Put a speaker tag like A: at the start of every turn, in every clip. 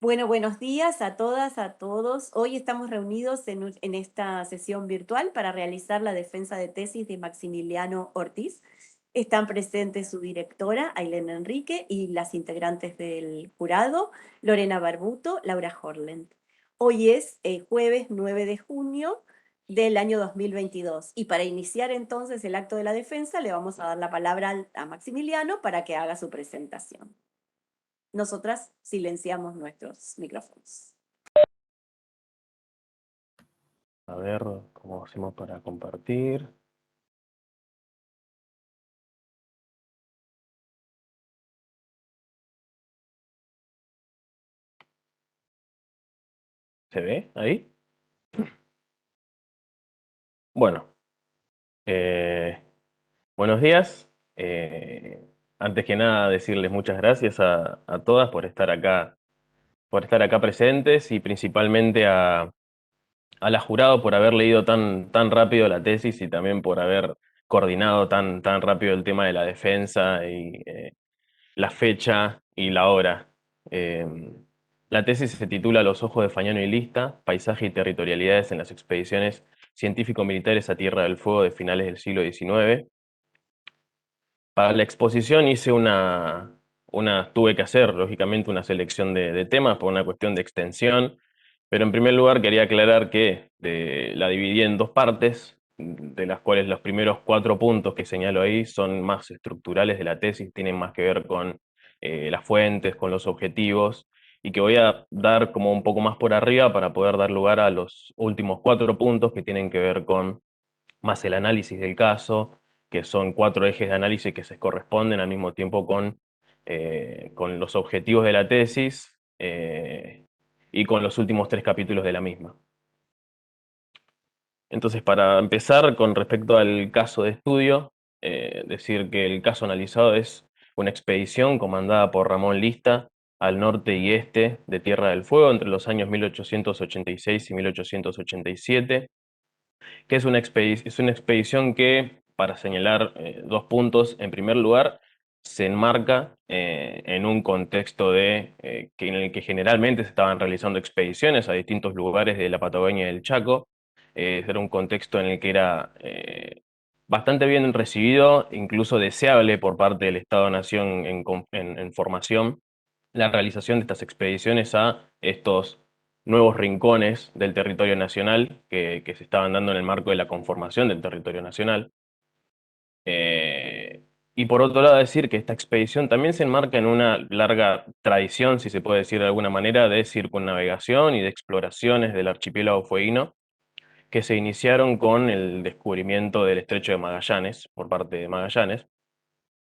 A: Bueno, buenos días a todas, a todos. Hoy estamos reunidos en esta sesión virtual para realizar la defensa de tesis de Maximiliano Ortiz. Están presentes su directora, Ailén Enrique, y las integrantes del jurado, Lorena Barbuto, Laura Horland. Hoy es jueves 9 de junio del año 2022 y para iniciar entonces el acto de la defensa le vamos a dar la palabra a Maximiliano para que haga su presentación. Nosotras silenciamos nuestros micrófonos.
B: A ver cómo hacemos para compartir. ¿Se ve ahí? Bueno, eh, buenos días. Antes que nada, decirles muchas gracias a todas por estar acá presentes y principalmente a la jurado por haber leído tan rápido la tesis y también por haber coordinado tan rápido el tema de la defensa y la fecha y la hora. Eh, la tesis se titula Los ojos de Fagnano y Lista, paisaje y territorialidades en las expediciones científico-militares a Tierra del Fuego de finales del siglo XIX. Para la exposición tuve que hacer, lógicamente, una selección de temas por una cuestión de extensión, pero en primer lugar quería aclarar que la dividí en dos partes, de las cuales los primeros 4 puntos que señalo ahí son más estructurales de la tesis, tienen más que ver con las fuentes, con los objetivos, y que voy a dar como un poco más por arriba para poder dar lugar a los últimos 4 puntos que tienen que ver con más el análisis del caso, que son 4 ejes de análisis que se corresponden al mismo tiempo con los objetivos de la tesis y con los últimos 3 capítulos de la misma. Entonces, para empezar, con respecto al caso de estudio, decir que el caso analizado es una expedición comandada por Ramón Lista al norte y este de Tierra del Fuego entre los años 1886 y 1887, que es una expedición que, para señalar 2 puntos, en primer lugar, se enmarca en un contexto en el que generalmente se estaban realizando expediciones a distintos lugares de la Patagonia y del Chaco. Era un contexto en el que era bastante bien recibido, incluso deseable por parte del Estado-Nación en formación, la realización de estas expediciones a estos nuevos rincones del territorio nacional que se estaban dando en el marco de la conformación del territorio nacional. Y por otro lado decir que esta expedición también se enmarca en una larga tradición, si se puede decir de alguna manera, de circunnavegación y de exploraciones del archipiélago fueguino, que se iniciaron con el descubrimiento del Estrecho de Magallanes por parte de Magallanes,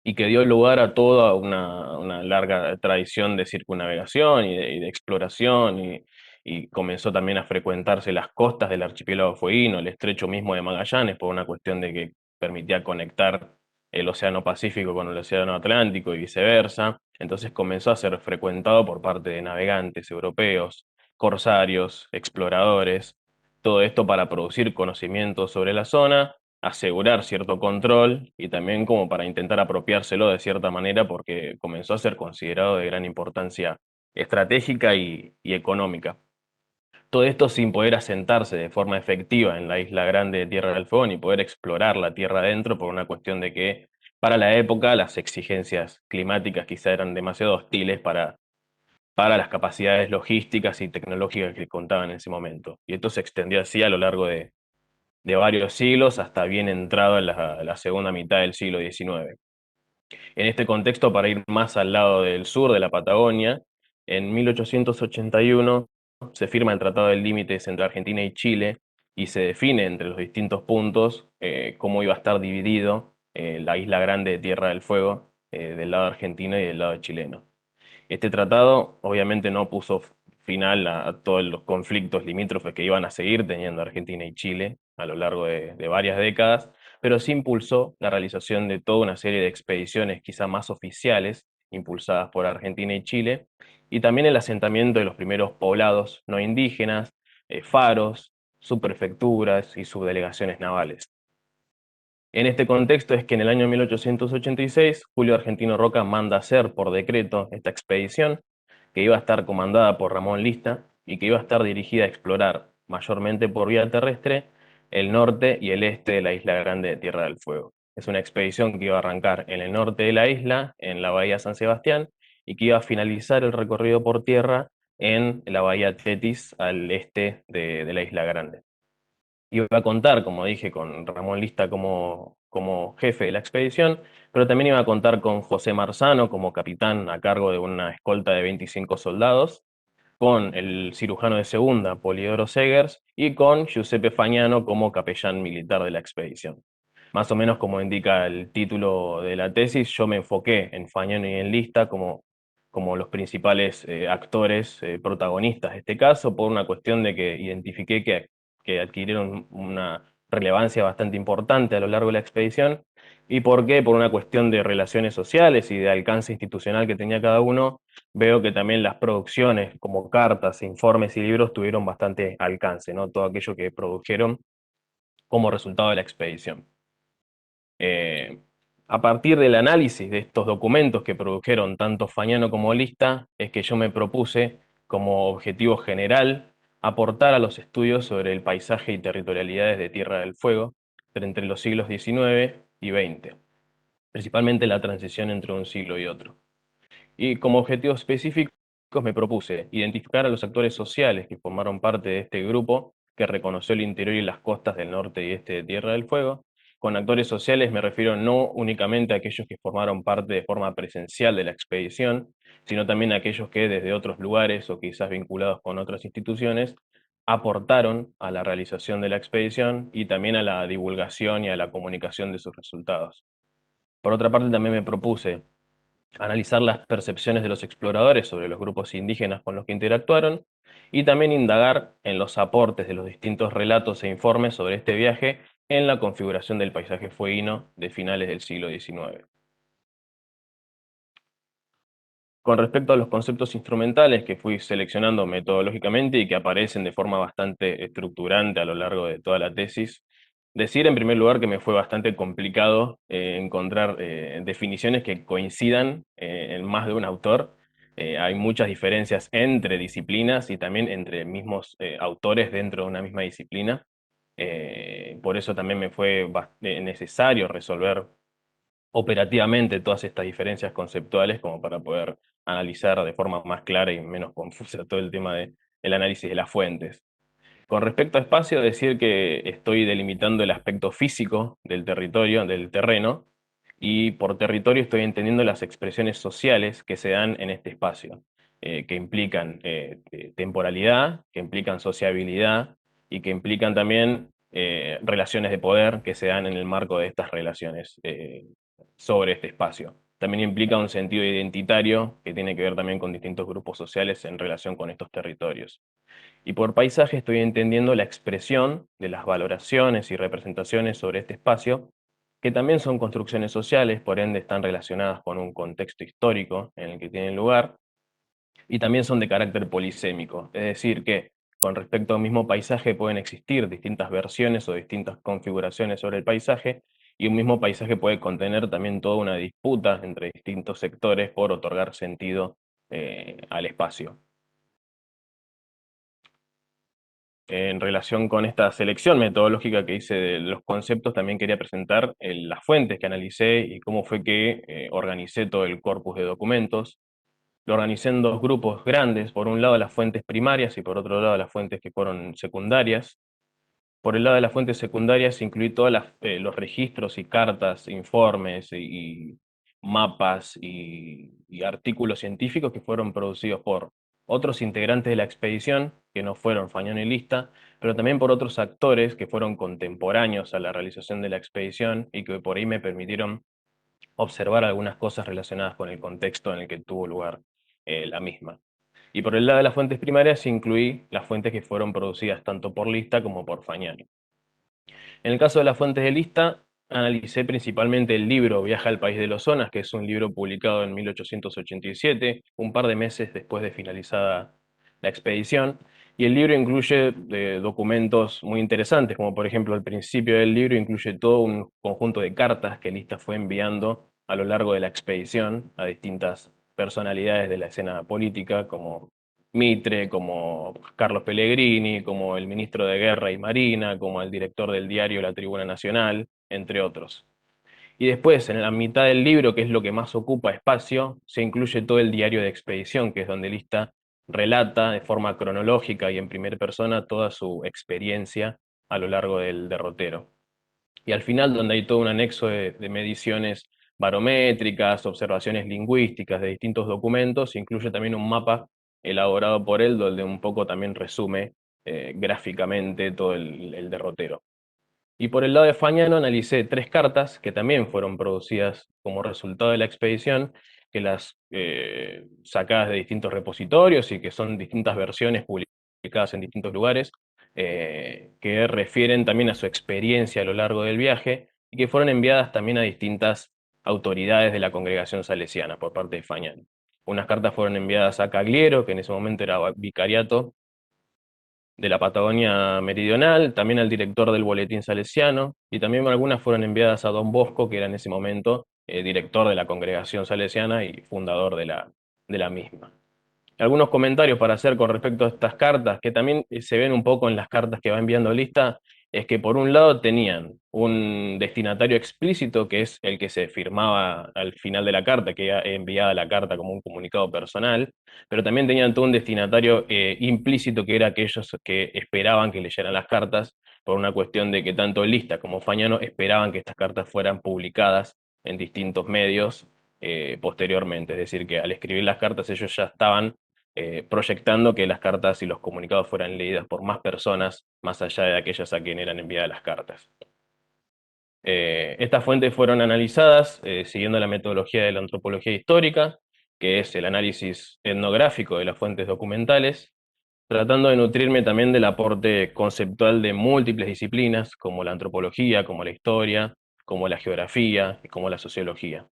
B: y que dio lugar a toda una larga tradición de circunnavegación y de exploración, y comenzó también a frecuentarse las costas del archipiélago fueguino, el estrecho mismo de Magallanes, por una cuestión de que permitía conectar el Océano Pacífico con el Océano Atlántico y viceversa. Entonces comenzó a ser frecuentado por parte de navegantes europeos, corsarios, exploradores, todo esto para producir conocimientos sobre la zona, asegurar cierto control y también como para intentar apropiárselo de cierta manera, porque comenzó a ser considerado de gran importancia estratégica y económica. Todo esto sin poder asentarse de forma efectiva en la isla grande de Tierra del Fuego ni poder explorar la tierra adentro, por una cuestión de que para la época las exigencias climáticas quizá eran demasiado hostiles para las capacidades logísticas y tecnológicas que contaban en ese momento. Y esto se extendió así a lo largo de varios siglos hasta bien entrado en la segunda mitad del siglo XIX. En este contexto, para ir más al lado del sur de la Patagonia, en 1881 se firma el Tratado de Límites entre Argentina y Chile y se define entre los distintos puntos cómo iba a estar dividido la isla grande de Tierra del Fuego del lado argentino y del lado chileno. Este tratado obviamente no puso final a todos los conflictos limítrofes que iban a seguir teniendo Argentina y Chile a lo largo de varias décadas, pero sí impulsó la realización de toda una serie de expediciones quizá más oficiales, impulsadas por Argentina y Chile, y también el asentamiento de los primeros poblados no indígenas, faros, subprefecturas y subdelegaciones navales. En este contexto es que en el año 1886 Julio Argentino Roca manda hacer por decreto esta expedición, que iba a estar comandada por Ramón Lista y que iba a estar dirigida a explorar, mayormente por vía terrestre, el norte y el este de la isla Grande de Tierra del Fuego. Es una expedición que iba a arrancar en el norte de la isla, en la bahía San Sebastián, y que iba a finalizar el recorrido por tierra en la bahía Tetis, al este de la isla Grande. Iba a contar, como dije, con Ramón Lista como jefe de la expedición, pero también iba a contar con José Marzano como capitán a cargo de una escolta de 25 soldados, con el cirujano de segunda, Polidoro Segers, y con Giuseppe Fagnano como capellán militar de la expedición. Más o menos como indica el título de la tesis, yo me enfoqué en Fagnano y en Lista como los principales actores protagonistas de este caso, por una cuestión de que identifiqué que adquirieron una relevancia bastante importante a lo largo de la expedición. ¿Y por qué? Por una cuestión de relaciones sociales y de alcance institucional que tenía cada uno. Veo que también las producciones como cartas, informes y libros tuvieron bastante alcance, ¿no? Todo aquello que produjeron como resultado de la expedición. Eh, a partir del análisis de estos documentos que produjeron tanto Fagnano como Lista, es que yo me propuse como objetivo general aportar a los estudios sobre el paisaje y territorialidades de Tierra del Fuego entre los siglos XIX y XX, principalmente la transición entre un siglo y otro. Y como objetivos específicos me propuse identificar a los actores sociales que formaron parte de este grupo que reconoció el interior y las costas del norte y este de Tierra del Fuego. Con actores sociales me refiero no únicamente a aquellos que formaron parte de forma presencial de la expedición, sino también a aquellos que desde otros lugares o quizás vinculados con otras instituciones aportaron a la realización de la expedición y también a la divulgación y a la comunicación de sus resultados. Por otra parte, también me propuse analizar las percepciones de los exploradores sobre los grupos indígenas con los que interactuaron y también indagar en los aportes de los distintos relatos e informes sobre este viaje en la configuración del paisaje fueguino de finales del siglo XIX. Con respecto a los conceptos instrumentales que fui seleccionando metodológicamente y que aparecen de forma bastante estructurante a lo largo de toda la tesis, decir en primer lugar que me fue bastante complicado encontrar definiciones que coincidan en más de un autor. Hay muchas diferencias entre disciplinas y también entre mismos autores dentro de una misma disciplina. Por eso también me fue necesario resolver operativamente todas estas diferencias conceptuales como para poder analizar de forma más clara y menos confusa todo el tema del análisis de las fuentes. Con respecto a espacio, decir que estoy delimitando el aspecto físico del territorio, del terreno, y por territorio estoy entendiendo las expresiones sociales que se dan en este espacio, que implican temporalidad, que implican sociabilidad y que implican también relaciones de poder que se dan en el marco de estas relaciones sobre este espacio. También implica un sentido identitario que tiene que ver también con distintos grupos sociales en relación con estos territorios. Y por paisaje estoy entendiendo la expresión de las valoraciones y representaciones sobre este espacio, que también son construcciones sociales, por ende están relacionadas con un contexto histórico en el que tienen lugar, y también son de carácter polisémico, es decir, que con respecto a un mismo paisaje pueden existir distintas versiones o distintas configuraciones sobre el paisaje, y un mismo paisaje puede contener también toda una disputa entre distintos sectores por otorgar sentido al espacio. En relación con esta selección metodológica que hice de los conceptos, también quería presentar las fuentes que analicé y cómo fue que organicé todo el corpus de documentos. Lo organicé en dos grupos grandes, por un lado las fuentes primarias y por otro lado las fuentes que fueron secundarias. Por el lado de las fuentes secundarias incluí todos los registros y cartas, informes y mapas y artículos científicos que fueron producidos por otros integrantes de la expedición, que no fueron Fagnano y Lista, pero también por otros actores que fueron contemporáneos a la realización de la expedición y que por ahí me permitieron observar algunas cosas relacionadas con el contexto en el que tuvo lugar la misma. Y por el lado de las fuentes primarias incluí las fuentes que fueron producidas tanto por Lista como por Fagnano. En el caso de las fuentes de Lista, analicé principalmente el libro Viaje al País de los Zonas, que es un libro publicado en 1887, un par de meses después de finalizada la expedición, y el libro incluye documentos muy interesantes, como por ejemplo al principio del libro incluye todo un conjunto de cartas que Lista fue enviando a lo largo de la expedición a distintas personalidades de la escena política, como Mitre, como Carlos Pellegrini, como el ministro de Guerra y Marina, como el director del diario La Tribuna Nacional, entre otros. Y después, en la mitad del libro, que es lo que más ocupa espacio, se incluye todo el diario de expedición, que es donde Lista relata de forma cronológica y en primera persona toda su experiencia a lo largo del derrotero. Y al final, donde hay todo un anexo de mediciones barométricas, observaciones lingüísticas de distintos documentos, incluye también un mapa elaborado por él, donde un poco también resume gráficamente todo el derrotero. Y por el lado de Fagnano analicé 3 cartas que también fueron producidas como resultado de la expedición, que las sacadas de distintos repositorios y que son distintas versiones publicadas en distintos lugares, que refieren también a su experiencia a lo largo del viaje y que fueron enviadas también a distintas autoridades de la congregación salesiana por parte de Fagnano. Unas cartas fueron enviadas a Cagliero, que en ese momento era vicariato de la Patagonia Meridional, también al director del Boletín Salesiano, y también algunas fueron enviadas a Don Bosco, que era en ese momento director de la congregación salesiana y fundador de la misma. Algunos comentarios para hacer con respecto a estas cartas, que también se ven un poco en las cartas que va enviando Lista, es que por un lado tenían un destinatario explícito, que es el que se firmaba al final de la carta, que era enviada la carta como un comunicado personal, pero también tenían todo un destinatario implícito, que era aquellos que esperaban que leyeran las cartas, por una cuestión de que tanto Lista como Fagnano esperaban que estas cartas fueran publicadas en distintos medios posteriormente. Es decir, que al escribir las cartas ellos ya estaban proyectando que las cartas y los comunicados fueran leídas por más personas, más allá de aquellas a quien eran enviadas las cartas. Estas fuentes fueron analizadas siguiendo la metodología de la antropología histórica, que es el análisis etnográfico de las fuentes documentales, tratando de nutrirme también del aporte conceptual de múltiples disciplinas, como la antropología, como la historia, como la geografía y como la sociología.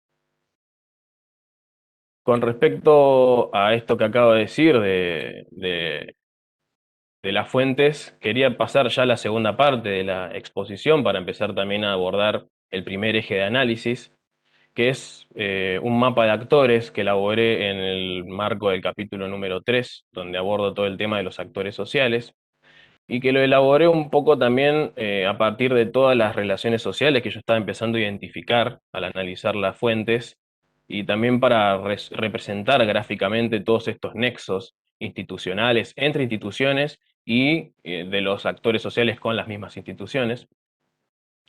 B: Con respecto a esto que acabo de decir de las fuentes, quería pasar ya a la segunda parte de la exposición para empezar también a abordar el primer eje de análisis, que es un mapa de actores que elaboré en el marco del capítulo número 3, donde abordo todo el tema de los actores sociales, y que lo elaboré un poco también a partir de todas las relaciones sociales que yo estaba empezando a identificar al analizar las fuentes, y también para representar gráficamente todos estos nexos institucionales entre instituciones y de los actores sociales con las mismas instituciones.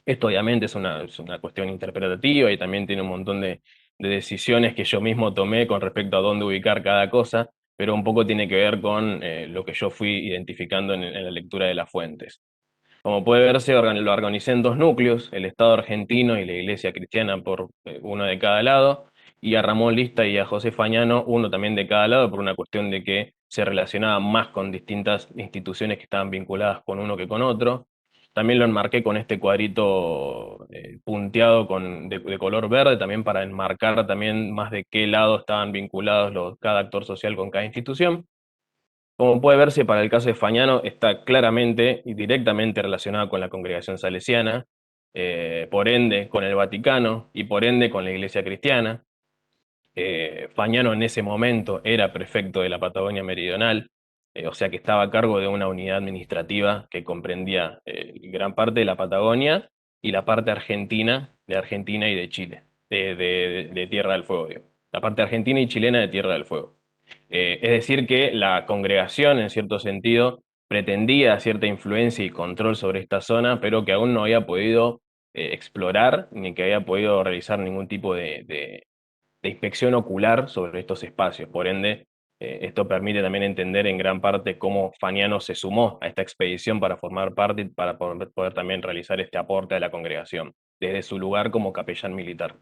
B: Esto obviamente es una cuestión interpretativa y también tiene un montón de decisiones que yo mismo tomé con respecto a dónde ubicar cada cosa, pero un poco tiene que ver con lo que yo fui identificando en la lectura de las fuentes. Como puede verse, lo organicé en 2 núcleos, el Estado argentino y la Iglesia cristiana por uno de cada lado, y a Ramón Lista y a José Fagnano, uno también de cada lado, por una cuestión de que se relacionaba más con distintas instituciones que estaban vinculadas con uno que con otro. También lo enmarqué con este cuadrito punteado de color verde, también para enmarcar también más de qué lado estaban vinculados cada actor social con cada institución. Como puede verse, para el caso de Fagnano está claramente y directamente relacionado con la congregación salesiana, por ende con el Vaticano y por ende con la Iglesia cristiana. Fagnano en ese momento era prefecto de la Patagonia Meridional, o sea que estaba a cargo de una unidad administrativa que comprendía gran parte de la Patagonia y la parte argentina de Argentina y de Chile, de Tierra del Fuego, digo. La parte argentina y chilena de Tierra del Fuego. Es decir, que la congregación, en cierto sentido, pretendía cierta influencia y control sobre esta zona, pero que aún no había podido explorar ni que había podido realizar ningún tipo de inspección ocular sobre estos espacios. Por ende, esto permite también entender en gran parte cómo Fagnano se sumó a esta expedición para formar parte y para poder también realizar este aporte a la congregación, desde su lugar como capellán militar.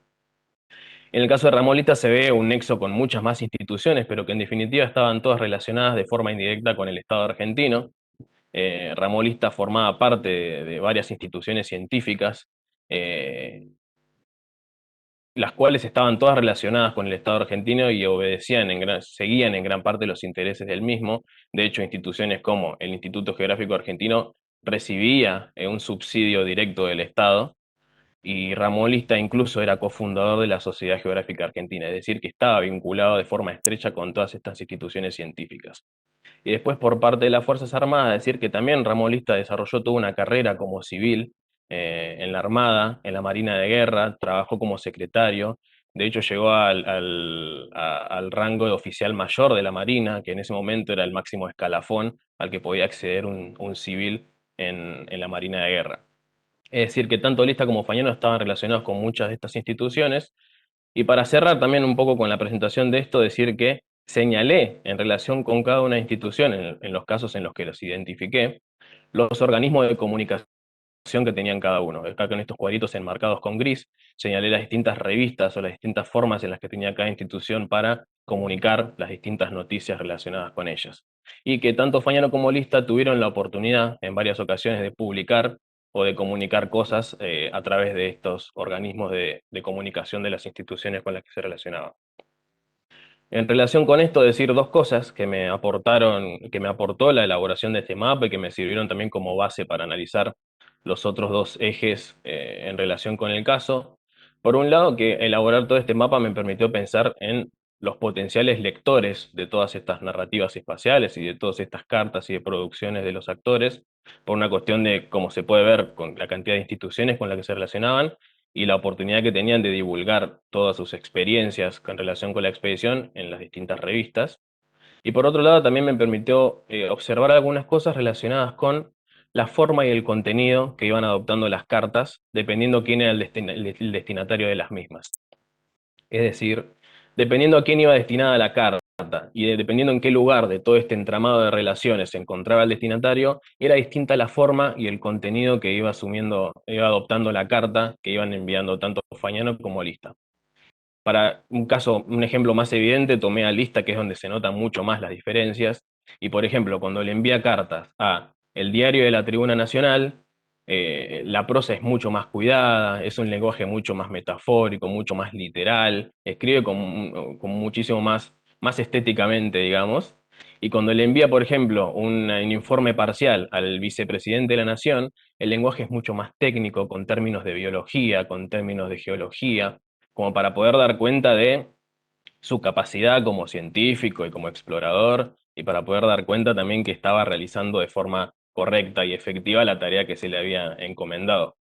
B: En el caso de Ramolita se ve un nexo con muchas más instituciones, pero que en definitiva estaban todas relacionadas de forma indirecta con el Estado argentino. Ramolista formaba parte de varias instituciones científicas, eh, las cuales estaban todas relacionadas con el Estado argentino y obedecían seguían en gran parte los intereses del mismo. De hecho, instituciones como el Instituto Geográfico Argentino recibía un subsidio directo del Estado. y Ramón Lista incluso era cofundador de la Sociedad Geográfica Argentina, es decir, que estaba vinculado de forma estrecha con todas estas instituciones científicas. Y después por parte de las Fuerzas Armadas, decir que también Ramón Lista desarrolló toda una carrera como civil en la Armada, en la Marina de Guerra, trabajó como secretario, de hecho llegó al rango de oficial mayor de la Marina, que en ese momento era el máximo escalafón al que podía acceder un civil en la Marina de Guerra. Es decir, que tanto Lista como Fagnano estaban relacionados con muchas de estas instituciones. Y para cerrar también un poco con la presentación de esto, decir que señalé en relación con cada una institución, en los casos en los que los identifiqué, los organismos de comunicación que tenían cada uno. Acá con estos cuadritos enmarcados con gris, señalé las distintas revistas o las distintas formas en las que tenía cada institución para comunicar las distintas noticias relacionadas con ellas. Y que tanto Fagnano como Lista tuvieron la oportunidad en varias ocasiones de publicar o de comunicar cosas a través de estos organismos de comunicación de las instituciones con las que se relacionaban. En relación con esto, decir dos cosas que me aportaron, que me aportó la elaboración de este mapa y que me sirvieron también como base para analizar los otros dos ejes en relación con el caso. Por un lado, que elaborar todo este mapa me permitió pensar en los potenciales lectores de todas estas narrativas espaciales y de todas estas cartas y de producciones de los actores, por una cuestión de, como se puede ver, con la cantidad de instituciones con las que se relacionaban, y la oportunidad que tenían de divulgar todas sus experiencias con relación con la expedición en las distintas revistas. Y por otro lado, también me permitió observar algunas cosas relacionadas con la forma y el contenido que iban adoptando las cartas, dependiendo quién era el destinatario de las mismas. Es decir, dependiendo a quién iba destinada la carta y dependiendo en qué lugar de todo este entramado de relaciones se encontraba el destinatario, era distinta la forma y el contenido que iba asumiendo, iba adoptando la carta que iban enviando tanto Fagnano como Lista. Para un caso, un ejemplo más evidente, tomé a Lista, que es donde se notan mucho más las diferencias, y por ejemplo, cuando le envía cartas a el diario de la Tribuna Nacional, la prosa es mucho más cuidada, es un lenguaje mucho más metafórico, mucho más literal, escribe con muchísimo más estéticamente, digamos, y cuando le envía, por ejemplo, un informe parcial al vicepresidente de la Nación, el lenguaje es mucho más técnico, con términos de biología, con términos de geología, como para poder dar cuenta de su capacidad como científico y como explorador, y para poder dar cuenta también que estaba realizando de forma correcta y efectiva la tarea que se le había encomendado.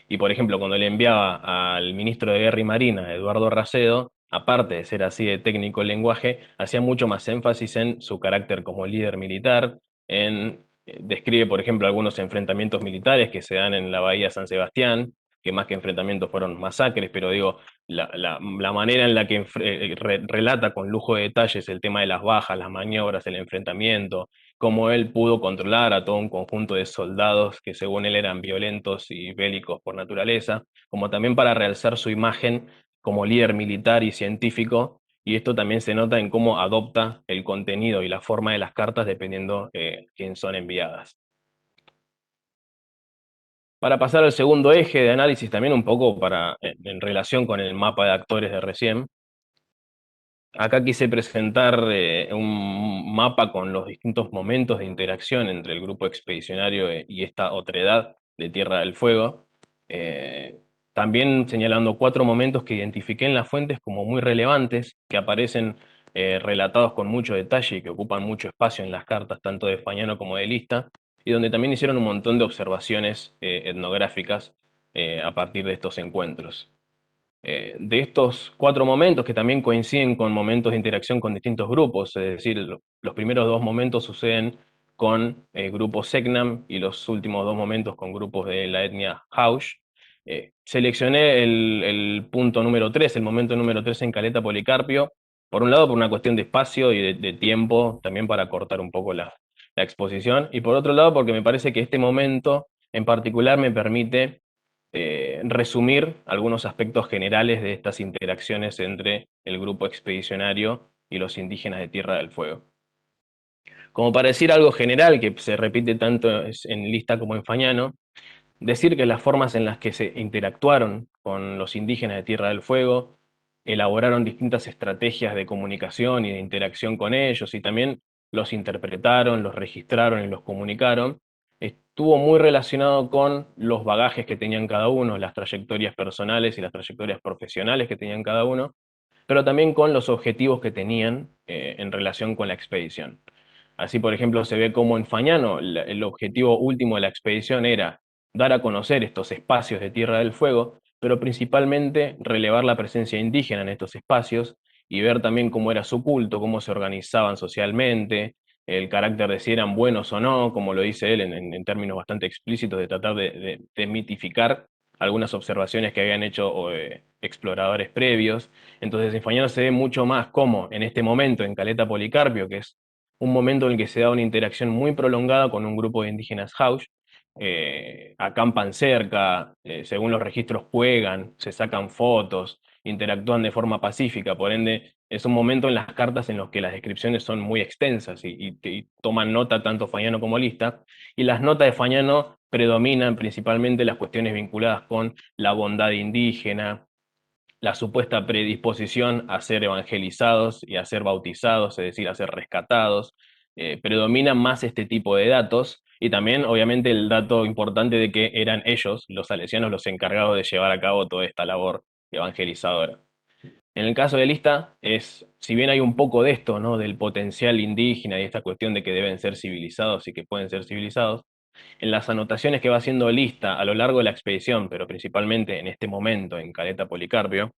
B: Y por ejemplo, cuando le enviaba al ministro de Guerra y Marina, Eduardo Racedo, aparte de ser así de técnico el lenguaje, hacía mucho más énfasis en su carácter como líder militar, describe, por ejemplo, algunos enfrentamientos militares que se dan en la Bahía San Sebastián, que más que enfrentamientos fueron masacres, pero digo, la manera en la que relata con lujo de detalles el tema de las bajas, las maniobras, el enfrentamiento, cómo él pudo controlar a todo un conjunto de soldados que según él eran violentos y bélicos por naturaleza, como también para realzar su imagen como líder militar y científico, y esto también se nota en cómo adopta el contenido y la forma de las cartas dependiendo quién son enviadas. Para pasar al segundo eje de análisis, también un poco en relación con el mapa de actores de recién, acá quise presentar un mapa con los distintos momentos de interacción entre el grupo expedicionario y esta otredad de Tierra del Fuego, eh, también señalando 4 momentos que identifiqué en las fuentes como muy relevantes, que aparecen relatados con mucho detalle y que ocupan mucho espacio en las cartas tanto de Fagnano como de Lista, y donde también hicieron un montón de observaciones etnográficas a partir de estos encuentros. De estos 4 momentos que también coinciden con momentos de interacción con distintos grupos, es decir, los primeros 2 momentos suceden con grupos Selknam y los últimos 2 momentos con grupos de la etnia Haush. Seleccioné el punto número 3, el momento número 3 en Caleta Policarpio, por un lado por una cuestión de espacio y de tiempo, también para cortar un poco la exposición, y por otro lado porque me parece que este momento en particular me permite resumir algunos aspectos generales de estas interacciones entre el grupo expedicionario y los indígenas de Tierra del Fuego. Como para decir algo general que se repite tanto en Lista como en Fagnano, decir que las formas en las que se interactuaron con los indígenas de Tierra del Fuego, elaboraron distintas estrategias de comunicación y de interacción con ellos, y también los interpretaron, los registraron y los comunicaron, estuvo muy relacionado con los bagajes que tenían cada uno, las trayectorias personales y las trayectorias profesionales que tenían cada uno, pero también con los objetivos que tenían en relación con la expedición. Así, por ejemplo, se ve como en Fañano el objetivo último de la expedición era dar a conocer estos espacios de Tierra del Fuego, pero principalmente relevar la presencia indígena en estos espacios y ver también cómo era su culto, cómo se organizaban socialmente, el carácter de si eran buenos o no, como lo dice él en términos bastante explícitos, de tratar de mitificar algunas observaciones que habían hecho exploradores previos. Entonces, en Fañano se ve mucho más cómo en este momento en Caleta Policarpio, que es un momento en el que se da una interacción muy prolongada con un grupo de indígenas Haush, acampan cerca, según los registros juegan, se sacan fotos, interactúan de forma pacífica, por ende es un momento en las cartas en los que las descripciones son muy extensas y toman nota tanto Fañano como Lista, y las notas de Fañano predominan principalmente las cuestiones vinculadas con la bondad indígena, la supuesta predisposición a ser evangelizados y a ser bautizados, es decir, a ser rescatados. Predominan más este tipo de datos y también, obviamente, el dato importante de que eran ellos, los salesianos, los encargados de llevar a cabo toda esta labor evangelizadora. En el caso de Lista, si bien hay un poco de esto, ¿no? Del potencial indígena y esta cuestión de que deben ser civilizados y que pueden ser civilizados, en las anotaciones que va haciendo Lista a lo largo de la expedición, pero principalmente en este momento en Caleta Policarpio,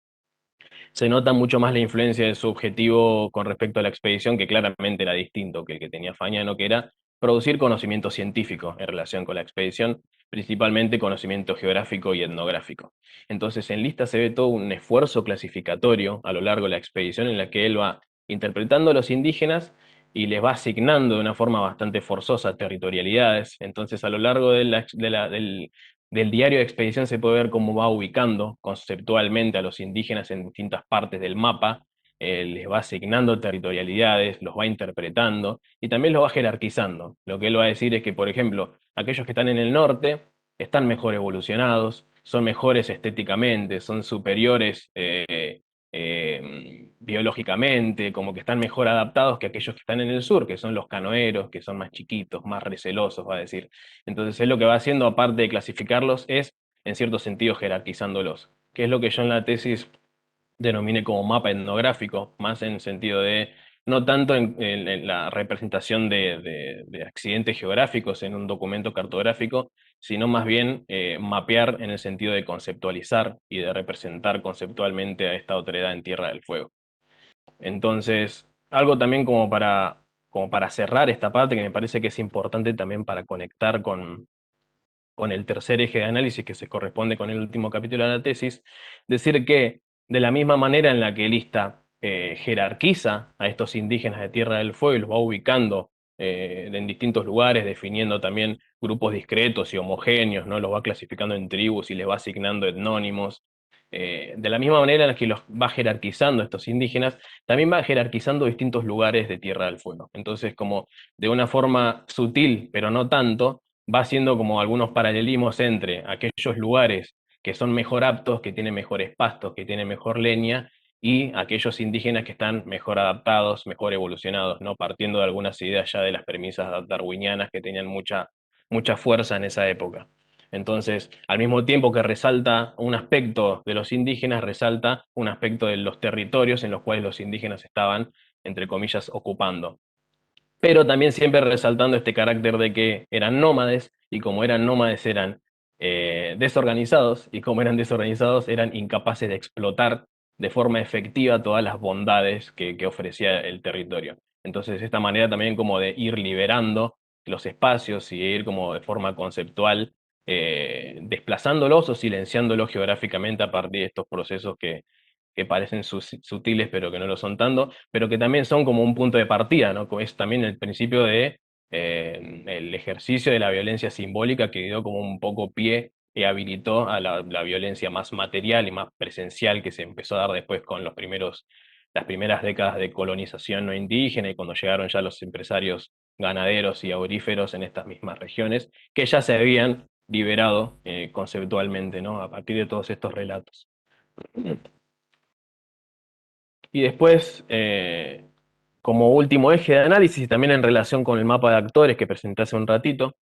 B: se nota mucho más la influencia de su objetivo con respecto a la expedición, que claramente era distinto que el que tenía Fañano, que era producir conocimiento científico en relación con la expedición, principalmente conocimiento geográfico y etnográfico. Entonces, en Lista se ve todo un esfuerzo clasificatorio a lo largo de la expedición en la que él va interpretando a los indígenas y les va asignando de una forma bastante forzosa territorialidades. Entonces, a lo largo del diario de expedición se puede ver cómo va ubicando conceptualmente a los indígenas en distintas partes del mapa, les va asignando territorialidades, los va interpretando y también los va jerarquizando. Lo que él va a decir es que, por ejemplo, aquellos que están en el norte están mejor evolucionados, son mejores estéticamente, son superiores biológicamente, como que están mejor adaptados que aquellos que están en el sur, que son los canoeros, que son más chiquitos, más recelosos, va a decir. Entonces él lo que va haciendo, aparte de clasificarlos, es, en cierto sentido, jerarquizándolos, que es lo que yo en la tesis denominé como mapa etnográfico, más en sentido de, no tanto en la representación de accidentes geográficos en un documento cartográfico, sino más bien mapear en el sentido de conceptualizar y de representar conceptualmente a esta otredad en Tierra del Fuego. Entonces, algo también como para cerrar esta parte que me parece que es importante también para conectar con el tercer eje de análisis que se corresponde con el último capítulo de la tesis, decir que de la misma manera en la que Lista jerarquiza a estos indígenas de Tierra del Fuego y los va ubicando en distintos lugares, definiendo también grupos discretos y homogéneos, ¿no? Los va clasificando en tribus y les va asignando etnónimos. De la misma manera en la que los va jerarquizando a estos indígenas, también va jerarquizando distintos lugares de Tierra del Fuego. Entonces, como de una forma sutil, pero no tanto, va haciendo como algunos paralelismos entre aquellos lugares que son mejor aptos, que tienen mejores pastos, que tienen mejor leña, y aquellos indígenas que están mejor adaptados, mejor evolucionados, ¿no? Partiendo de algunas ideas ya de las premisas darwinianas que tenían mucha fuerza en esa época. Entonces, al mismo tiempo que resalta un aspecto de los indígenas, resalta un aspecto de los territorios en los cuales los indígenas estaban, entre comillas, ocupando, pero también siempre resaltando este carácter de que eran nómades y como eran nómades eran desorganizados y como eran desorganizados eran incapaces de explotar de forma efectiva todas las bondades que ofrecía el territorio. Entonces, esta manera también como de ir liberando los espacios y ir como de forma conceptual desplazándolos o silenciándolos geográficamente a partir de estos procesos que parecen sutiles pero que no lo son tanto, pero que también son como un punto de partida, ¿no? Como es también el principio de el ejercicio de la violencia simbólica que dio como un poco pie y habilitó a la violencia más material y más presencial que se empezó a dar después con las primeras décadas de colonización no indígena y cuando llegaron ya los empresarios ganaderos y auríferos en estas mismas regiones, que ya se habían liberado conceptualmente, ¿no? A partir de todos estos relatos. Y después, como último eje de análisis, y también en relación con el mapa de actores que presenté hace un ratito,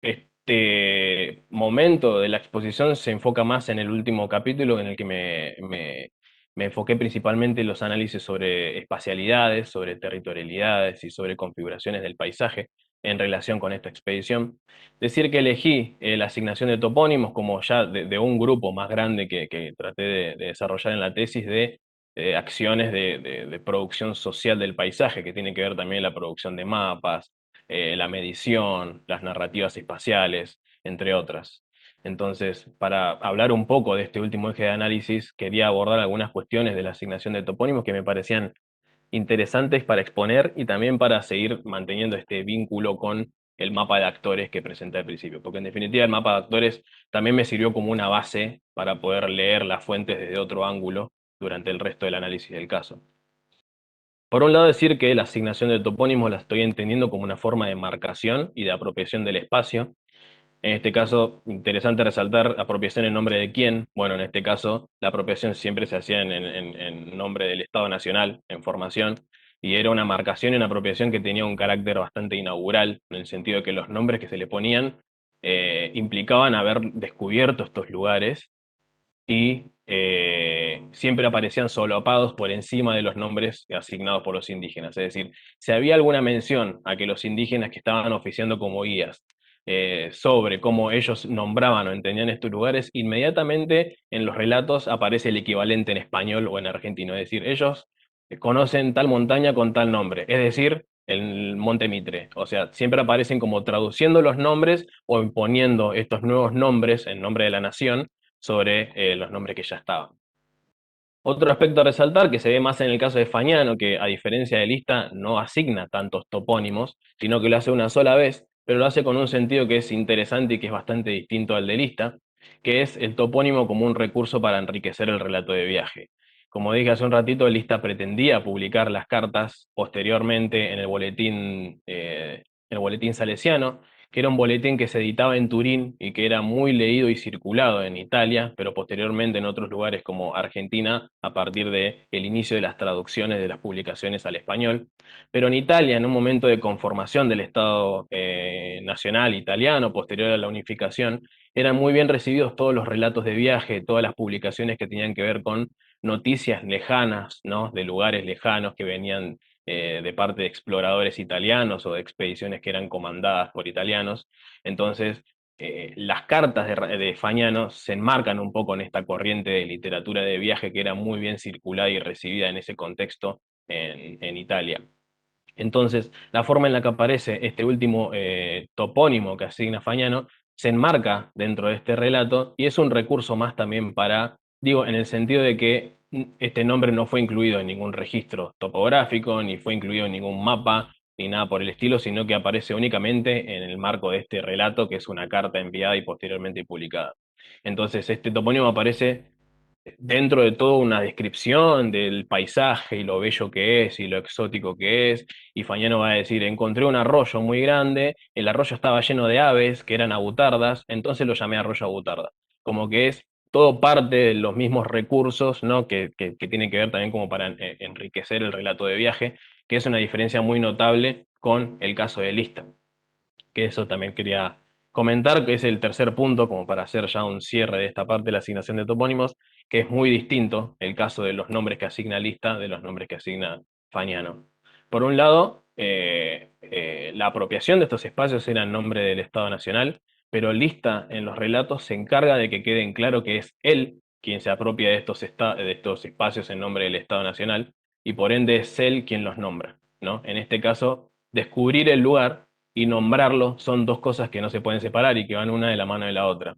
B: Este momento de la exposición se enfoca más en el último capítulo en el que me enfoqué principalmente en los análisis sobre espacialidades, sobre territorialidades y sobre configuraciones del paisaje en relación con esta expedición. Decir que elegí la asignación de topónimos como ya de un grupo más grande que traté de desarrollar en la tesis de acciones de producción social del paisaje, que tiene que ver también la producción de mapas, la medición, las narrativas espaciales, entre otras. Entonces, para hablar un poco de este último eje de análisis, quería abordar algunas cuestiones de la asignación de topónimos que me parecían interesantes para exponer y también para seguir manteniendo este vínculo con el mapa de actores que presenté al principio, porque en definitiva el mapa de actores también me sirvió como una base para poder leer las fuentes desde otro ángulo durante el resto del análisis del caso. Por un lado, decir que la asignación de topónimos la estoy entendiendo como una forma de marcación y de apropiación del espacio. En este caso, interesante resaltar apropiación en nombre de quién. Bueno, en este caso, la apropiación siempre se hacía en nombre del Estado Nacional, en formación, y era una marcación y una apropiación que tenía un carácter bastante inaugural, en el sentido de que los nombres que se le ponían implicaban haber descubierto estos lugares y siempre aparecían solapados por encima de los nombres asignados por los indígenas. Es decir, si había alguna mención a que los indígenas que estaban oficiando como guías sobre cómo ellos nombraban o entendían estos lugares, inmediatamente en los relatos aparece el equivalente en español o en argentino. Es decir, ellos conocen tal montaña con tal nombre, es decir, el Monte Mitre. O sea, siempre aparecen como traduciendo los nombres o imponiendo estos nuevos nombres en nombre de la nación sobre los nombres que ya estaban. Otro aspecto a resaltar, que se ve más en el caso de Fagnano, que a diferencia de Lista no asigna tantos topónimos, sino que lo hace una sola vez, pero lo hace con un sentido que es interesante y que es bastante distinto al de Lista, que es el topónimo como un recurso para enriquecer el relato de viaje. Como dije hace un ratito, Lista pretendía publicar las cartas posteriormente en el boletín salesiano, que era un boletín que se editaba en Turín y que era muy leído y circulado en Italia, pero posteriormente en otros lugares como Argentina, a partir del inicio de las traducciones de las publicaciones al español. Pero en Italia, en un momento de conformación del Estado nacional italiano, posterior a la unificación, eran muy bien recibidos todos los relatos de viaje, todas las publicaciones que tenían que ver con noticias lejanas, ¿no? De lugares lejanos que venían de parte de exploradores italianos o de expediciones que eran comandadas por italianos. Entonces, las cartas de Fagnano se enmarcan un poco en esta corriente de literatura de viaje que era muy bien circulada y recibida en ese contexto en Italia. Entonces, la forma en la que aparece este último topónimo que asigna Fagnano se enmarca dentro de este relato y es un recurso más también para, digo, en el sentido de que este nombre no fue incluido en ningún registro topográfico, ni fue incluido en ningún mapa, ni nada por el estilo, sino que aparece únicamente en el marco de este relato, que es una carta enviada y posteriormente publicada. Entonces, este topónimo aparece dentro de toda una descripción del paisaje y lo bello que es y lo exótico que es, y Fagnano va a decir, encontré un arroyo muy grande, el arroyo estaba lleno de aves que eran abutardas, entonces lo llamé arroyo abutarda. Como que es todo parte de los mismos recursos, ¿no? Que tienen que ver también como para enriquecer el relato de viaje, que es una diferencia muy notable con el caso de Lista, que eso también quería comentar, que es el tercer punto, como para hacer ya un cierre de esta parte de la asignación de topónimos, que es muy distinto el caso de los nombres que asigna Lista de los nombres que asigna Fagnano. Por un lado, la apropiación de estos espacios era en nombre del Estado Nacional, pero Lista en los relatos se encarga de que quede en claro que es él quien se apropia de estos espacios en nombre del Estado Nacional, y por ende es él quien los nombra, ¿no? En este caso, descubrir el lugar y nombrarlo son dos cosas que no se pueden separar y que van una de la mano de la otra.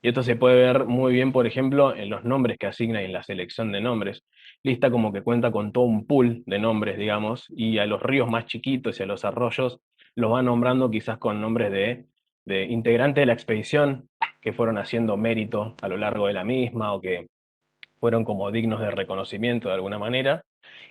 B: Y esto se puede ver muy bien, por ejemplo, en los nombres que asigna y en la selección de nombres. Lista como que cuenta con todo un pool de nombres, digamos, y a los ríos más chiquitos y a los arroyos los va nombrando quizás con nombres de integrantes de la expedición que fueron haciendo mérito a lo largo de la misma o que fueron como dignos de reconocimiento de alguna manera.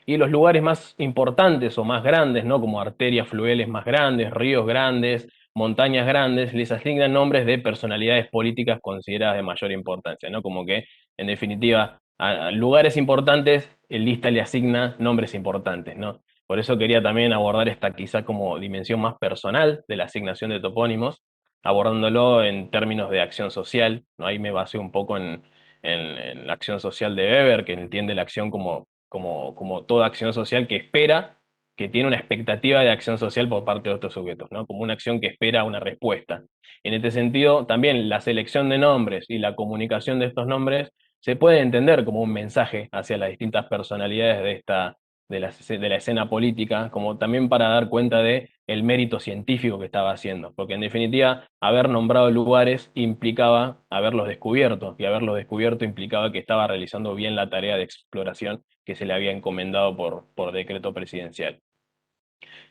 B: Y los lugares más importantes o más grandes, ¿no? Como arterias fluviales más grandes, ríos grandes, montañas grandes, les asignan nombres de personalidades políticas consideradas de mayor importancia, ¿no? Como que, en definitiva, a lugares importantes, el lista le asigna nombres importantes, ¿no? Por eso quería también abordar esta quizá como dimensión más personal de la asignación de topónimos, abordándolo en términos de acción social, ¿no? Ahí me basé un poco en la acción social de Weber, que entiende la acción como toda acción social que espera, que tiene una expectativa de acción social por parte de otros sujetos, ¿no? Como una acción que espera una respuesta. En este sentido, también la selección de nombres y la comunicación de estos nombres se puede entender como un mensaje hacia las distintas personalidades de la escena política, como también para dar cuenta de el mérito científico que estaba haciendo, porque en definitiva haber nombrado lugares implicaba haberlos descubierto, y haberlos descubierto implicaba que estaba realizando bien la tarea de exploración que se le había encomendado por decreto presidencial.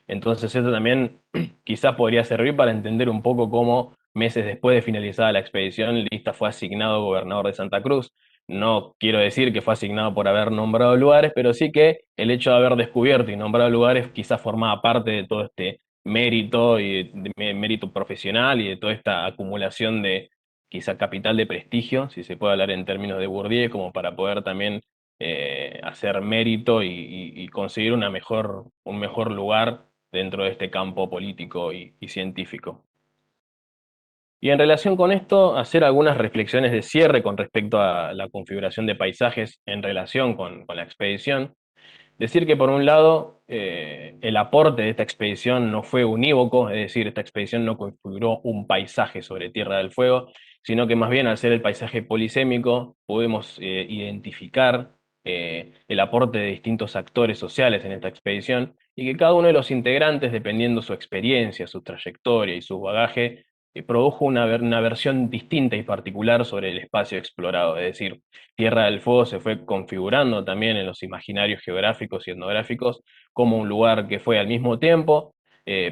B: Entonces eso también quizás podría servir para entender un poco cómo meses después de finalizada la expedición, Lista fue asignado gobernador de Santa Cruz. No quiero decir que fue asignado por haber nombrado lugares, pero sí que el hecho de haber descubierto y nombrado lugares quizás formaba parte de todo este mérito y de mérito profesional y de toda esta acumulación de quizá capital de prestigio, si se puede hablar en términos de Bourdieu, como para poder también hacer mérito y conseguir un mejor lugar dentro de este campo político y científico. Y en relación con esto, hacer algunas reflexiones de cierre con respecto a la configuración de paisajes en relación con la expedición. Decir que por un lado el aporte de esta expedición no fue unívoco, es decir, esta expedición no configuró un paisaje sobre Tierra del Fuego, sino que más bien al ser el paisaje polisémico pudimos identificar el aporte de distintos actores sociales en esta expedición y que cada uno de los integrantes, dependiendo su experiencia, su trayectoria y su bagaje, produjo una versión distinta y particular sobre el espacio explorado, es decir, Tierra del Fuego se fue configurando también en los imaginarios geográficos y etnográficos como un lugar que fue al mismo tiempo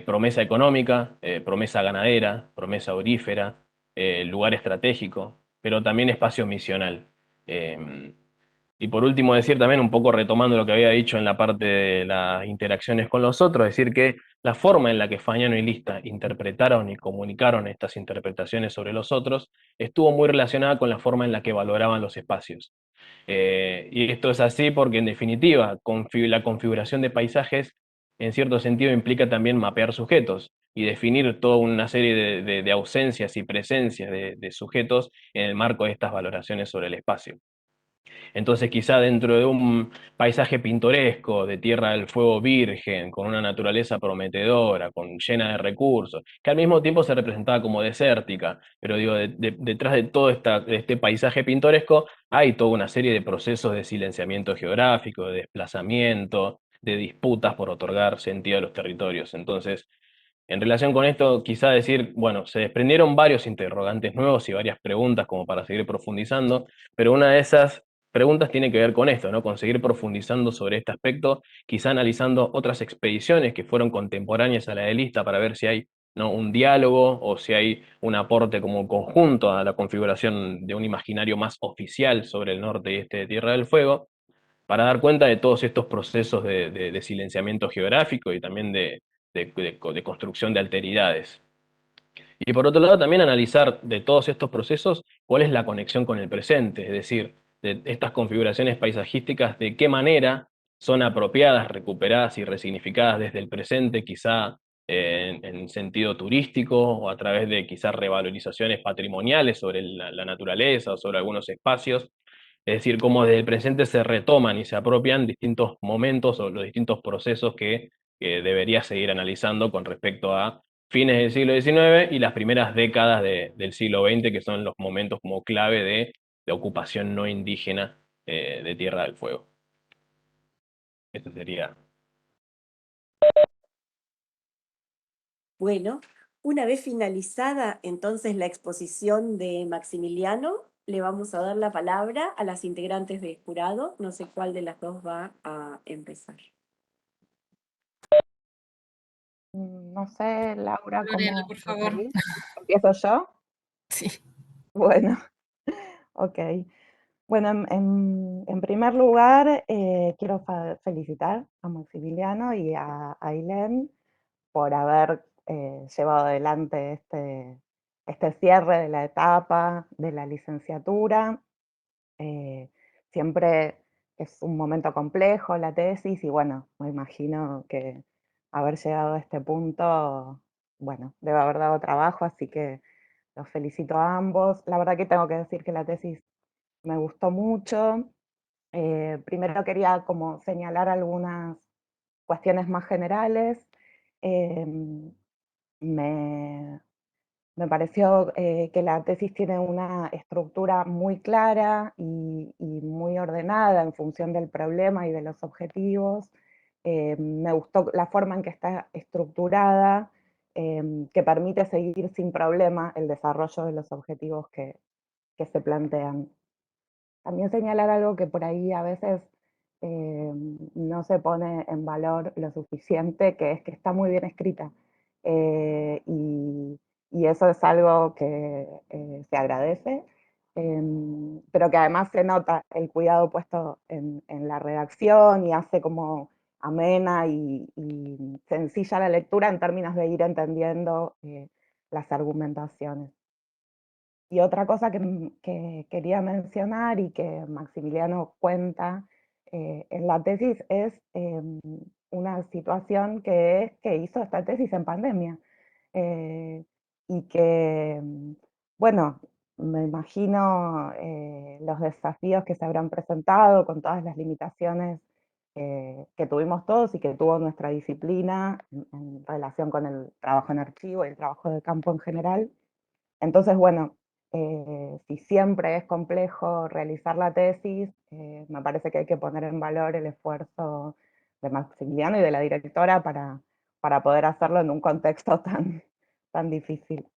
B: promesa económica, promesa ganadera, promesa aurífera, lugar estratégico, pero también espacio misional. Eh, y por último, decir también, un poco retomando lo que había dicho en la parte de las interacciones con los otros, decir que la forma en la que Fagnano y Lista interpretaron y comunicaron estas interpretaciones sobre los otros estuvo muy relacionada con la forma en la que valoraban los espacios. Y esto es así porque, en definitiva, la configuración de paisajes, en cierto sentido, implica también mapear sujetos y definir toda una serie de ausencias y presencias de sujetos en el marco de estas valoraciones sobre el espacio. Entonces, quizá dentro de un paisaje pintoresco, de Tierra del Fuego virgen, con una naturaleza prometedora, llena de recursos, que al mismo tiempo se representaba como desértica, pero digo, detrás de todo de este paisaje pintoresco hay toda una serie de procesos de silenciamiento geográfico, de desplazamiento, de disputas por otorgar sentido a los territorios. Entonces, en relación con esto, quizá decir, bueno, se desprendieron varios interrogantes nuevos y varias preguntas como para seguir profundizando, pero una de esas preguntas tiene que ver con esto, ¿no? Con seguir profundizando sobre este aspecto, quizá analizando otras expediciones que fueron contemporáneas a la de Lista para ver si hay, ¿no?, un diálogo o si hay un aporte como conjunto a la configuración de un imaginario más oficial sobre el norte y este de Tierra del Fuego, para dar cuenta de todos estos procesos de silenciamiento geográfico y también de construcción de alteridades. Y por otro lado, también analizar de todos estos procesos cuál es la conexión con el presente, es decir, de estas configuraciones paisajísticas, de qué manera son apropiadas, recuperadas y resignificadas desde el presente, quizá en sentido turístico o a través de quizás revalorizaciones patrimoniales sobre la naturaleza o sobre algunos espacios. Es decir, cómo desde el presente se retoman y se apropian distintos momentos o los distintos procesos que debería seguir analizando con respecto a fines del siglo XIX y las primeras décadas del siglo XX, que son los momentos como clave de ocupación no indígena de Tierra del Fuego. Esto sería.
A: Bueno, una vez finalizada entonces la exposición de Maximiliano, le vamos a dar la palabra a las integrantes del jurado. No sé cuál de las dos va a empezar.
C: No sé, Laura,
D: Lorena,
C: ¿cómo
D: por favor.
C: preferís? ¿Empiezo yo?
D: Sí.
C: Bueno, ok. Bueno, en primer lugar, quiero felicitar a Maximiliano y a Ailén por haber llevado adelante este cierre de la etapa de la licenciatura. Siempre es un momento complejo la tesis y bueno, me imagino que haber llegado a este punto, bueno, debe haber dado trabajo, así que los felicito a ambos. La verdad que tengo que decir que la tesis me gustó mucho. Primero quería como señalar algunas cuestiones más generales. Em, me, me pareció que la tesis tiene una estructura muy clara y muy ordenada en función del problema y de los objetivos. Me gustó la forma en que está estructurada, que permite seguir sin problema el desarrollo de los objetivos que se plantean. También señalar algo que por ahí a veces no se pone en valor lo suficiente, que es que está muy bien escrita. Eh, y, y eso es algo que se agradece, pero que además se nota el cuidado puesto en la redacción y hace como amena y sencilla la lectura en términos de ir entendiendo las argumentaciones. Y otra cosa que quería mencionar y que Maximiliano cuenta en la tesis es una situación que es que hizo esta tesis en pandemia. Eh, y que, bueno, me imagino los desafíos que se habrán presentado con todas las limitaciones que tuvimos todos y que tuvo nuestra disciplina en relación con el trabajo en archivo y el trabajo de campo en general. Entonces, bueno, si siempre es complejo realizar la tesis, me parece que hay que poner en valor el esfuerzo de Maximiliano y de la directora para poder hacerlo en un contexto tan difícil.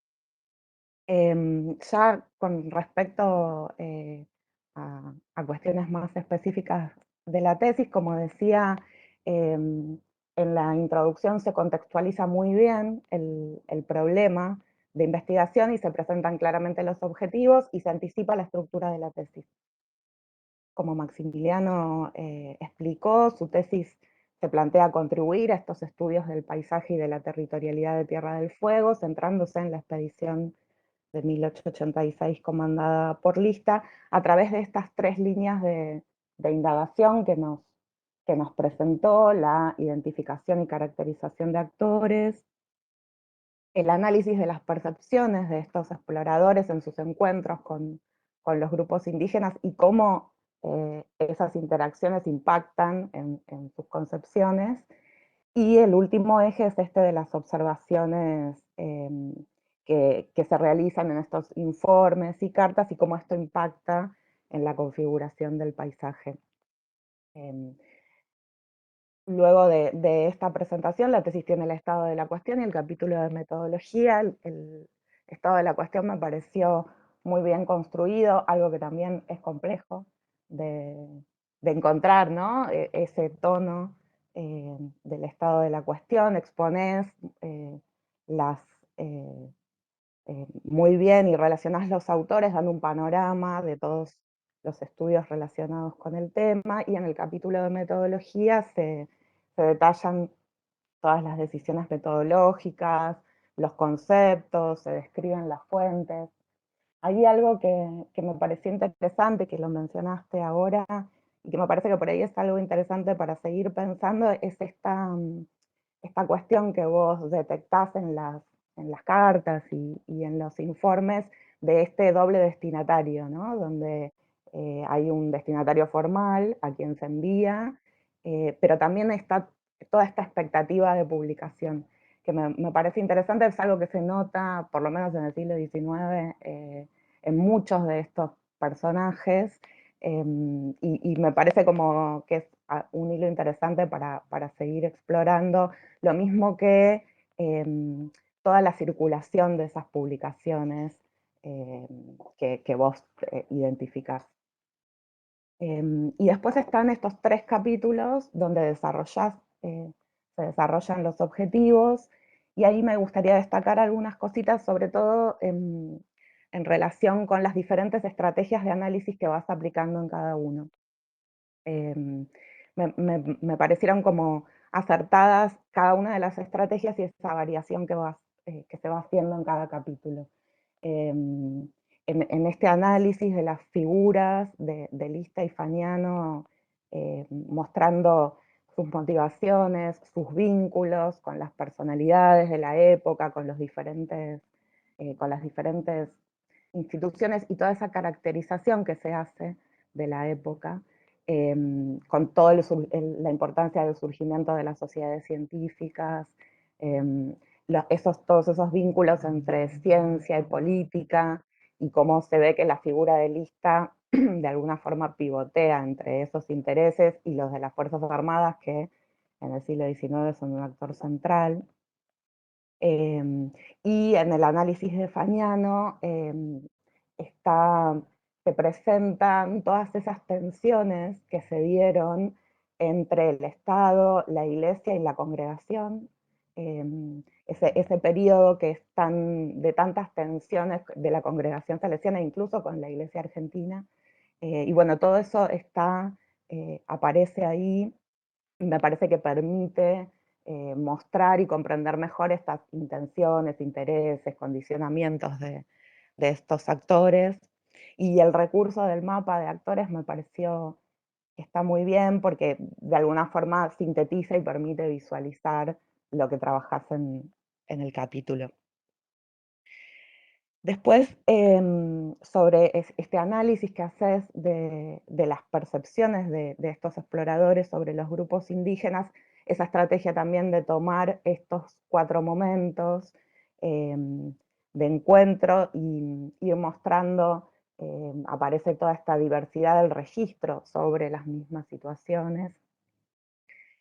C: Ya con respecto a cuestiones más específicas de la tesis, como decía, en la introducción se contextualiza muy bien el problema de investigación y se presentan claramente los objetivos y se anticipa la estructura de la tesis. Como Maximiliano explicó, su tesis se plantea contribuir a estos estudios del paisaje y de la territorialidad de Tierra del Fuego, centrándose en la expedición de 1886 comandada por Lista, a través de estas tres líneas de indagación que nos presentó: la identificación y caracterización de actores, el análisis de las percepciones de estos exploradores en sus encuentros con los grupos indígenas y cómo esas interacciones impactan en sus concepciones. Y el último eje es este de las observaciones que se realizan en estos informes y cartas y cómo esto impacta en la configuración del paisaje. Luego de esta presentación, la tesis tiene el estado de la cuestión y el capítulo de metodología. El estado de la cuestión me pareció muy bien construido, algo que también es complejo de encontrar, ¿no? Ese tono del estado de la cuestión, exponés las, eh, muy bien y relacionás los autores, dando un panorama de todos los estudios relacionados con el tema, y en el capítulo de metodología se detallan todas las decisiones metodológicas, los conceptos, se describen las fuentes. Hay algo que me pareció interesante, que lo mencionaste ahora, y que me parece que por ahí es algo interesante para seguir pensando, es esta cuestión que vos detectás en las cartas y en los informes de este doble destinatario, ¿no? Donde hay un destinatario formal a quien se envía, pero también está toda esta expectativa de publicación, que me parece interesante, es algo que se nota, por lo menos en el siglo XIX, en muchos de estos personajes, y me parece como que es un hilo interesante para seguir explorando, lo mismo que toda la circulación de esas publicaciones que vos identificás. Y después están estos tres capítulos donde se desarrollan los objetivos, y ahí me gustaría destacar algunas cositas, sobre todo en relación con las diferentes estrategias de análisis que vas aplicando en cada uno. Me parecieron como acertadas cada una de las estrategias y esa variación que se va haciendo en cada capítulo. En este análisis de las figuras de Lista y Fagnano, mostrando sus motivaciones, sus vínculos con las personalidades de la época, con las diferentes instituciones y toda esa caracterización que se hace de la época, con toda la importancia del surgimiento de las sociedades científicas, todos esos vínculos entre ciencia y política, y cómo se ve que la figura de Lista de alguna forma pivotea entre esos intereses y los de las Fuerzas Armadas, que en el siglo XIX son un actor central. Y en el análisis de Fagnano se presentan todas esas tensiones que se dieron entre el Estado, la Iglesia y la congregación, ese periodo que es de tantas tensiones de la congregación salesiana, incluso con la Iglesia argentina, y bueno, todo eso aparece ahí, y me parece que permite mostrar y comprender mejor estas intenciones, intereses, condicionamientos de estos actores. Y el recurso del mapa de actores me pareció que está muy bien, porque de alguna forma sintetiza y permite visualizar lo que trabajas en el capítulo. Después, sobre este análisis que haces de las percepciones de estos exploradores sobre los grupos indígenas, esa estrategia también de tomar estos 4 momentos de encuentro y ir mostrando, aparece toda esta diversidad del registro sobre las mismas situaciones.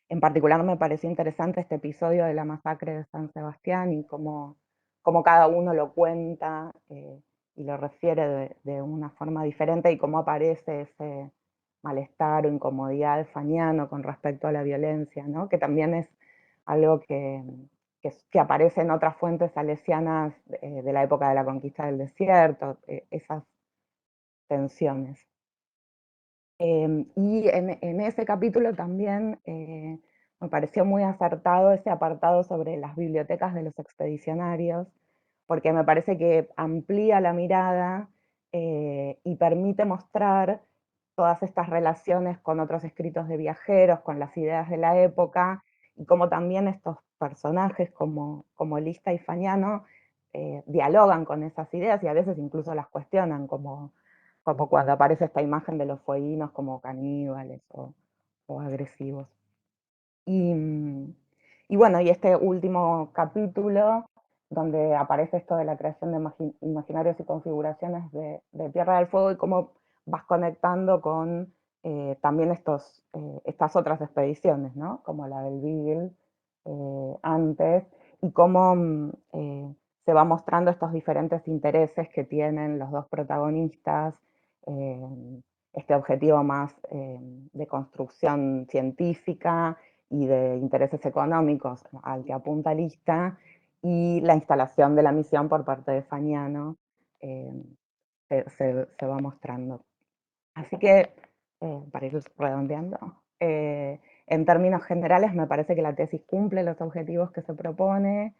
C: En particular me pareció interesante este episodio de la masacre de San Sebastián y cómo cada uno lo cuenta y lo refiere de una forma diferente, y cómo aparece ese malestar o incomodidad fagnano con respecto a la violencia, ¿no? Que también es algo que aparece en otras fuentes salesianas de la época de la conquista del desierto, esas tensiones. Y en ese capítulo también me pareció muy acertado ese apartado sobre las bibliotecas de los expedicionarios, porque me parece que amplía la mirada y permite mostrar todas estas relaciones con otros escritos de viajeros, con las ideas de la época, y cómo también estos personajes como Lista y Fagnano dialogan con esas ideas y a veces incluso las cuestionan, como cuando aparece esta imagen de los fueguinos como caníbales o agresivos. Y bueno, y este último capítulo, donde aparece esto de la creación de imaginarios y configuraciones de Tierra del Fuego, y cómo vas conectando con también estas otras expediciones, ¿no? Como la del Beagle antes, y cómo se va mostrando estos diferentes intereses que tienen los dos protagonistas, este objetivo más de construcción científica y de intereses económicos al que apunta Lista, y la instalación de la misión por parte de Fagnano se va mostrando. Así que, para ir redondeando, en términos generales me parece que la tesis cumple los objetivos que se propone,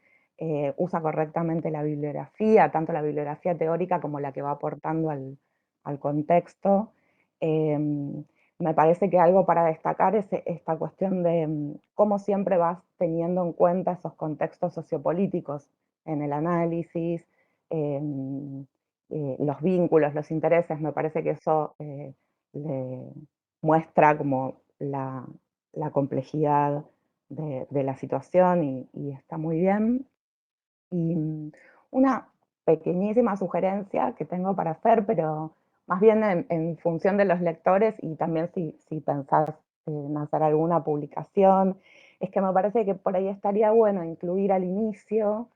C: usa correctamente la bibliografía, tanto la bibliografía teórica como la que va aportando al contexto. Me parece que algo para destacar es esta cuestión de cómo siempre vas teniendo en cuenta esos contextos sociopolíticos en el análisis, los vínculos, los intereses. Me parece que eso le muestra como la complejidad de la situación, y está muy bien. Y una pequeñísima sugerencia que tengo para hacer, pero más bien en función de los lectores, y también si pensás en hacer alguna publicación, es que me parece que por ahí estaría bueno incluir al inicio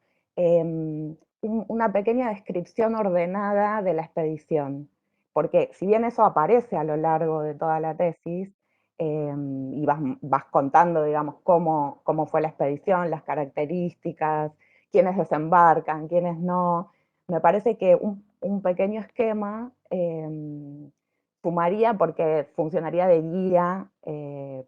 C: una pequeña descripción ordenada de la expedición, porque si bien eso aparece a lo largo de toda la tesis, y vas contando, digamos, cómo fue la expedición, las características, quiénes desembarcan, quiénes no, me parece que un pequeño esquema sumaría, porque funcionaría de guía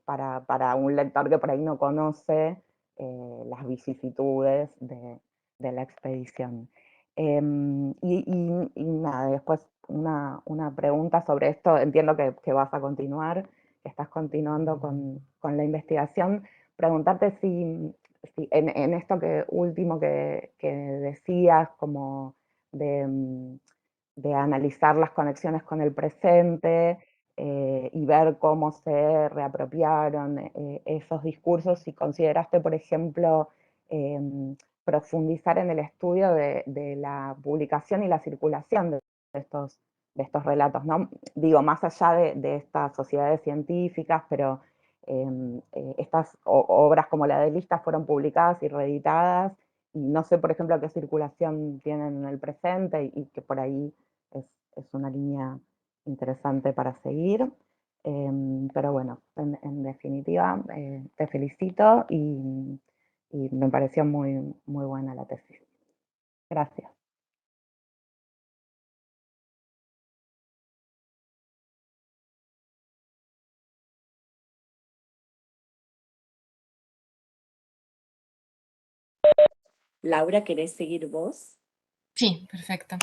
C: para un lector que por ahí no conoce las vicisitudes de la expedición. Y nada, después una pregunta sobre esto, entiendo que vas a continuar, estás continuando con la investigación, preguntarte si en esto último que decías, como de analizar las conexiones con el presente y ver cómo se reapropiaron esos discursos, si consideraste, por ejemplo, profundizar en el estudio de la publicación y la circulación de estos relatos, ¿no? Digo, más allá de estas sociedades científicas, pero estas obras como la de Lista fueron publicadas y reeditadas, y no sé, por ejemplo, qué circulación tienen en el presente, y que por ahí es una línea interesante para seguir. Pero bueno, en definitiva, te felicito y me pareció muy, muy buena la tesis. Gracias.
A: Laura, ¿querés seguir vos?
D: Sí, perfecto.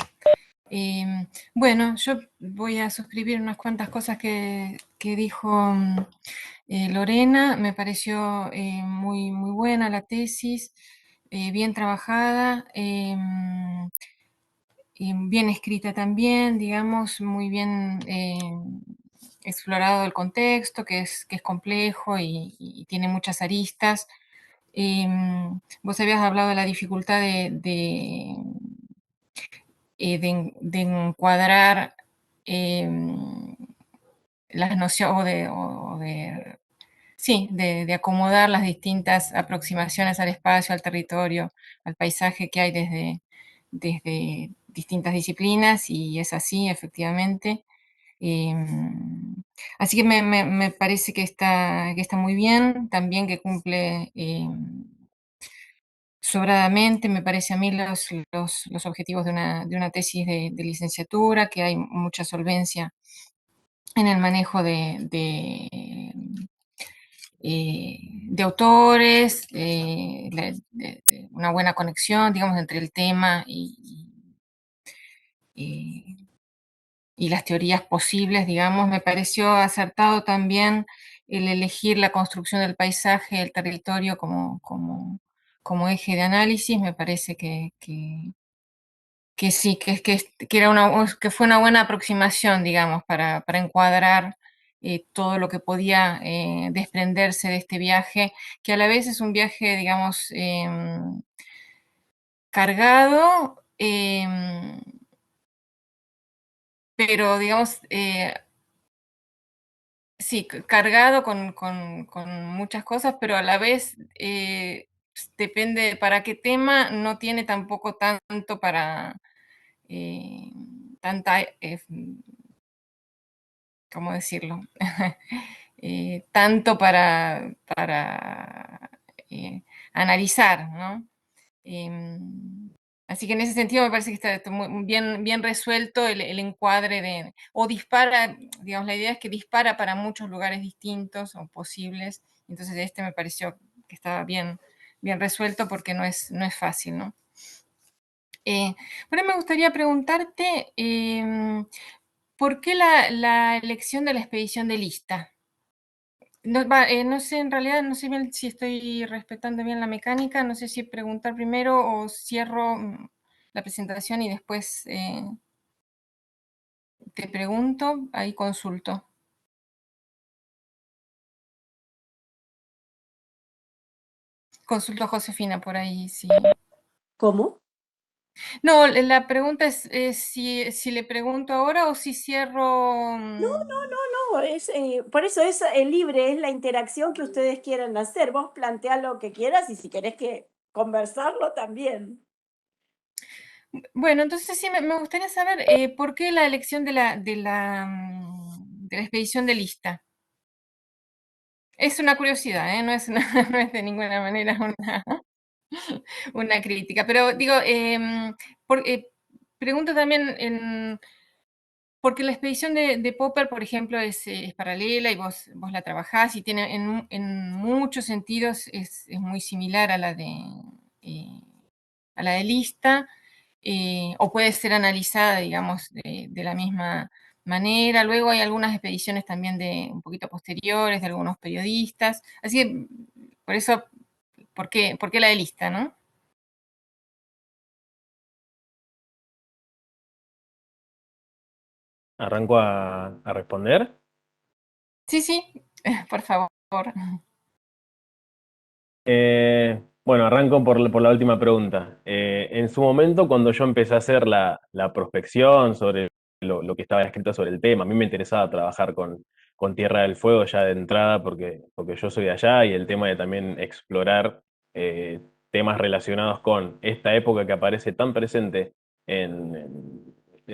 D: Bueno, yo voy a suscribir unas cuantas cosas que dijo Lorena. Me pareció muy, muy buena la tesis, bien trabajada, bien escrita también, digamos, muy bien explorado el contexto, que es complejo y tiene muchas aristas. Vos habías hablado de la dificultad de encuadrar las nociones de acomodar las distintas aproximaciones al espacio, al territorio, al paisaje que hay desde distintas disciplinas, y es así, efectivamente. Así que me parece que está muy bien, también que cumple sobradamente, me parece a mí, los objetivos de una tesis de licenciatura, que hay mucha solvencia en el manejo de autores, una buena conexión, digamos, entre el tema y las teorías posibles, digamos. Me pareció acertado también el elegir la construcción del paisaje, el territorio como eje de análisis. Me parece que sí, que fue una buena aproximación, digamos, para encuadrar todo lo que podía desprenderse de este viaje, que a la vez es un viaje, digamos, cargado, pero digamos, sí, cargado con muchas cosas, pero a la vez depende para qué tema, no tiene tampoco tanto para tanta, ¿cómo decirlo? Tanto para analizar, ¿no? Así que en ese sentido me parece que está muy bien resuelto el encuadre o dispara, digamos, la idea es que dispara para muchos lugares distintos o posibles. Entonces este me pareció que estaba bien resuelto, porque no es fácil, ¿no? Bueno, me gustaría preguntarte, ¿por qué la elección de la expedición de Lista? No sé, en realidad no sé bien si estoy respetando bien la mecánica, no sé si preguntar primero o cierro la presentación y después te pregunto, ahí consulto. Consulto a Josefina por ahí, sí.
A: ¿Cómo?
D: No, la pregunta es si le pregunto ahora o si cierro.
A: No, por eso es libre, es la interacción que ustedes quieran hacer. Vos plantea lo que quieras y si querés que conversarlo también.
D: Bueno, entonces sí, me gustaría saber por qué la elección de la expedición de Lista. Es una curiosidad, no es, no es de ninguna manera una crítica, pero digo, pregunto también porque la expedición de Popper, por ejemplo, es paralela y vos la trabajás y tiene en muchos sentidos es muy similar a eh, la de Lista, o puede ser analizada, digamos, de la misma manera. Luego hay algunas expediciones también de un poquito posteriores, de algunos periodistas. Así que, por eso, ¿por qué la de lista, no?
B: ¿Arranco a responder?
D: Sí, sí, por favor.
B: Bueno, arranco por la última pregunta. En su momento, cuando yo empecé a hacer la prospección sobre lo que estaba escrito sobre el tema, a mí me interesaba trabajar con Tierra del Fuego ya de entrada, porque yo soy de allá y el tema de también explorar temas relacionados con esta época que aparece tan presente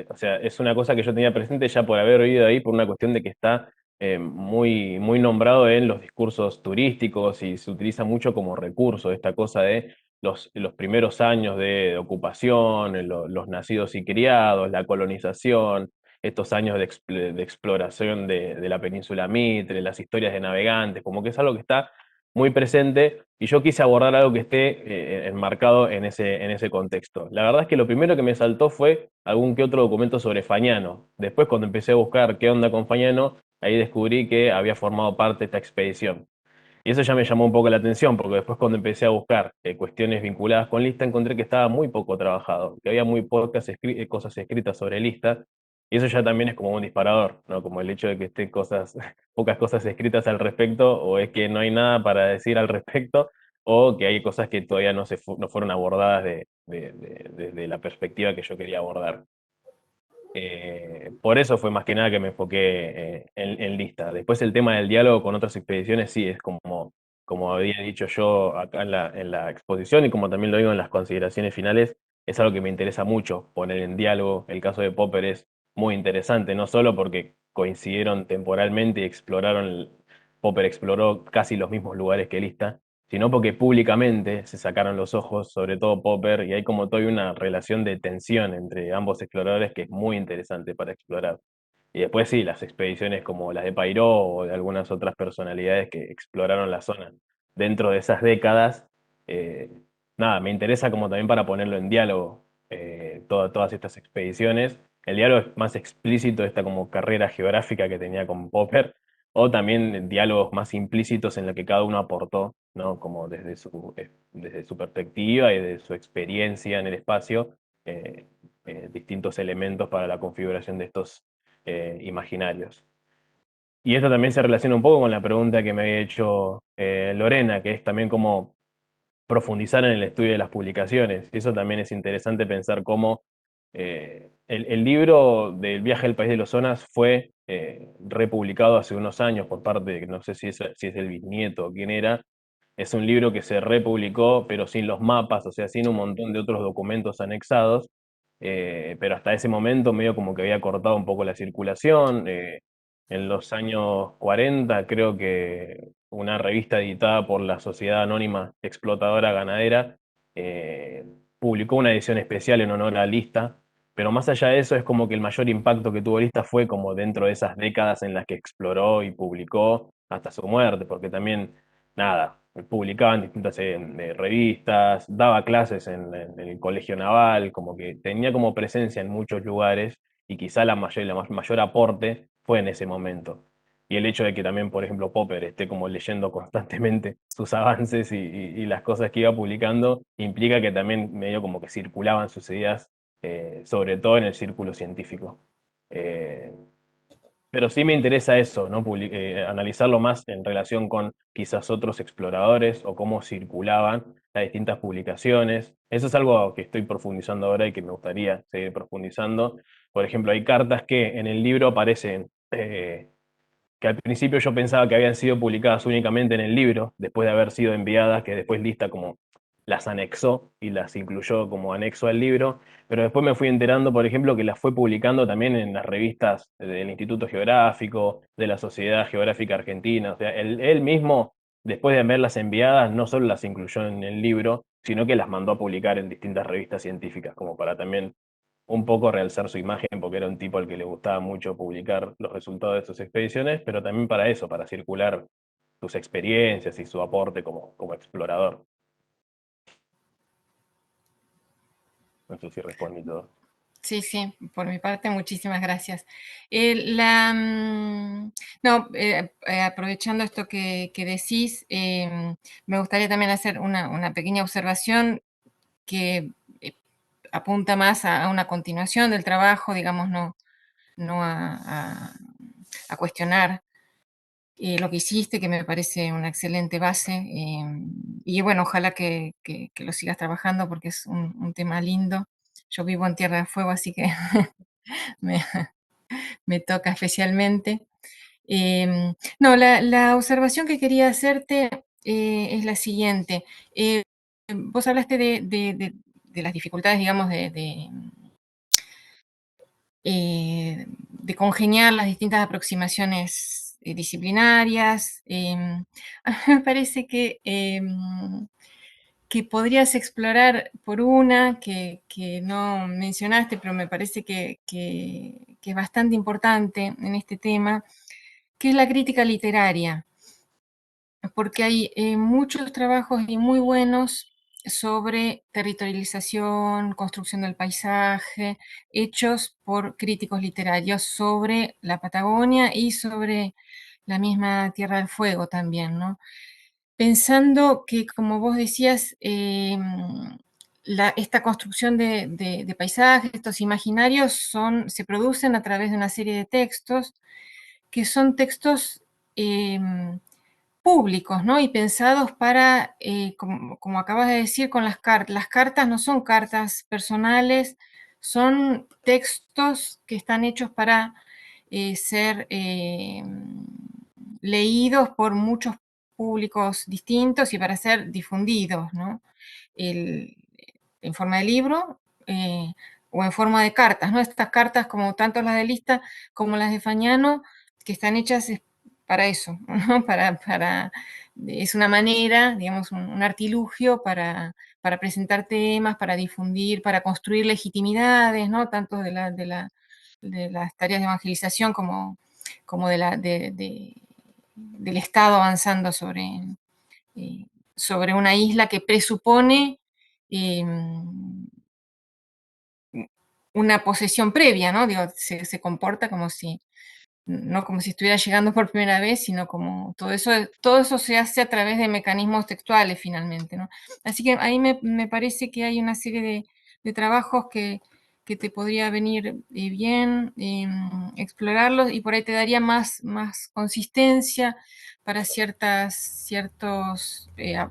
B: o sea, es una cosa que yo tenía presente ya por haber oído ahí, por una cuestión de que está muy nombrado en los discursos turísticos y se utiliza mucho como recurso esta cosa de los primeros años de ocupación, los nacidos y criados, la colonización, estos años de exploración de la península Mitre, las historias de navegantes, como que es algo que está muy presente y yo quise abordar algo que esté enmarcado en ese contexto. La verdad es que lo primero que me saltó fue algún que otro documento sobre Fagnano. Después, cuando empecé a buscar qué onda con Fagnano, ahí descubrí que había formado parte de esta expedición. Y eso ya me llamó un poco la atención, porque después cuando empecé a buscar cuestiones vinculadas con Lista, encontré que estaba muy poco trabajado, que había muy pocas cosas escritas sobre Lista, y eso ya también es como un disparador, ¿no? Como el hecho de que estén pocas cosas escritas al respecto, o es que no hay nada para decir al respecto, o que hay cosas que todavía no fueron abordadas desde la perspectiva que yo quería abordar. Por eso fue más que nada que me enfoqué en Lista. Después el tema del diálogo con otras expediciones, sí, es como había dicho yo acá en la exposición y como también lo digo en las consideraciones finales, es algo que me interesa mucho poner en diálogo. El caso de Popper es muy interesante, no solo porque coincidieron temporalmente y Popper exploró casi los mismos lugares que Lista, sino porque públicamente se sacaron los ojos, sobre todo Popper, y hay como toda una relación de tensión entre ambos exploradores que es muy interesante para explorar. Y después sí, las expediciones como las de Pairó o de algunas otras personalidades que exploraron la zona dentro de esas décadas, eh, nada, me interesa como también para ponerlo en diálogo, todas estas expediciones. El diálogo es más explícito, esta como carrera geográfica que tenía con Popper, o también diálogos más implícitos en lo que cada uno aportó, ¿no? Como desde su perspectiva y de su experiencia en el espacio, eh, distintos elementos para la configuración de estos imaginarios. Y esto también se relaciona un poco con la pregunta que me había hecho Lorena, que es también cómo profundizar en el estudio de las publicaciones. Y eso también es interesante pensar cómo el libro del viaje al país de los zonas fue republicado hace unos años por parte de, no sé si es el bisnieto o quién era. Es un libro que se republicó, pero sin los mapas, o sea, sin un montón de otros documentos anexados. Pero hasta ese momento medio como que había cortado un poco la circulación. En los años 40 creo que una revista editada por la Sociedad Anónima Explotadora Ganadera eh, publicó una edición especial en honor a Lista, pero más allá de eso es como que el mayor impacto que tuvo Lista fue como dentro de esas décadas en las que exploró y publicó hasta su muerte, porque también, nada, publicaba en distintas revistas, daba clases en el Colegio Naval, como que tenía como presencia en muchos lugares y quizá mayor aporte fue en ese momento. Y el hecho de que también, por ejemplo, Popper esté como leyendo constantemente sus avances y las cosas que iba publicando, implica que también medio como que circulaban sus ideas, sobre todo en el círculo científico. Eh, pero sí me interesa eso, ¿no? Analizarlo más en relación con quizás otros exploradores o cómo circulaban las distintas publicaciones. Eso es algo que estoy profundizando ahora y que me gustaría seguir profundizando. Por ejemplo, hay cartas que en el libro aparecen, que al principio yo pensaba que habían sido publicadas únicamente en el libro, después de haber sido enviadas, que después Lista como las anexó y las incluyó como anexo al libro, pero después me fui enterando, por ejemplo, que las fue publicando también en las revistas del Instituto Geográfico, de la Sociedad Geográfica Argentina, o sea, él mismo, después de haberlas enviadas, no solo las incluyó en el libro, sino que las mandó a publicar en distintas revistas científicas, como para también un poco realzar su imagen, porque era un tipo al que le gustaba mucho publicar los resultados de sus expediciones, pero también para eso, para circular sus experiencias y su aporte como explorador. No sé si respondí todo.
D: Sí, sí, por mi parte, muchísimas gracias. No, aprovechando esto que decís, me gustaría también hacer una pequeña observación que apunta más a una continuación del trabajo, digamos, no a cuestionar lo que hiciste, que me parece una excelente base. Y bueno, ojalá que lo sigas trabajando porque es un tema lindo. Yo vivo en Tierra de Fuego, así que me, me toca especialmente. No, la observación que quería hacerte es la siguiente. Vos hablaste de las dificultades, digamos, de congeniar las distintas aproximaciones disciplinarias. A mí me parece que podrías explorar por una que no mencionaste, pero me parece que es bastante importante en este tema, que es la crítica literaria, porque hay muchos trabajos y muy buenos sobre territorialización, construcción del paisaje, hechos por críticos literarios sobre la Patagonia y sobre la misma Tierra del Fuego también, ¿no? Pensando que, como vos decías, esta construcción de paisajes, estos imaginarios, se producen a través de una serie de textos que son textos públicos, ¿no? Y pensados para, como acabas de decir, con las cartas. Las cartas no son cartas personales, son textos que están hechos para ser leídos por muchos públicos distintos y para ser difundidos, ¿no? El- en forma de libro o en forma de cartas, ¿no? Estas cartas, como tanto las de Lista como las de Fañano, que están hechas para eso, ¿no? Es una manera, digamos, un artilugio para presentar temas, para difundir, para construir legitimidades, ¿no? Tanto de las tareas de evangelización como del Estado avanzando eh, sobre una isla que presupone una posesión previa, ¿no? Digo, se comporta como si, no como si estuviera llegando por primera vez, sino como todo eso se hace a través de mecanismos textuales finalmente, ¿no? Así que ahí me parece que hay una serie de trabajos que te podría venir bien explorarlos y por ahí te daría más consistencia para ciertas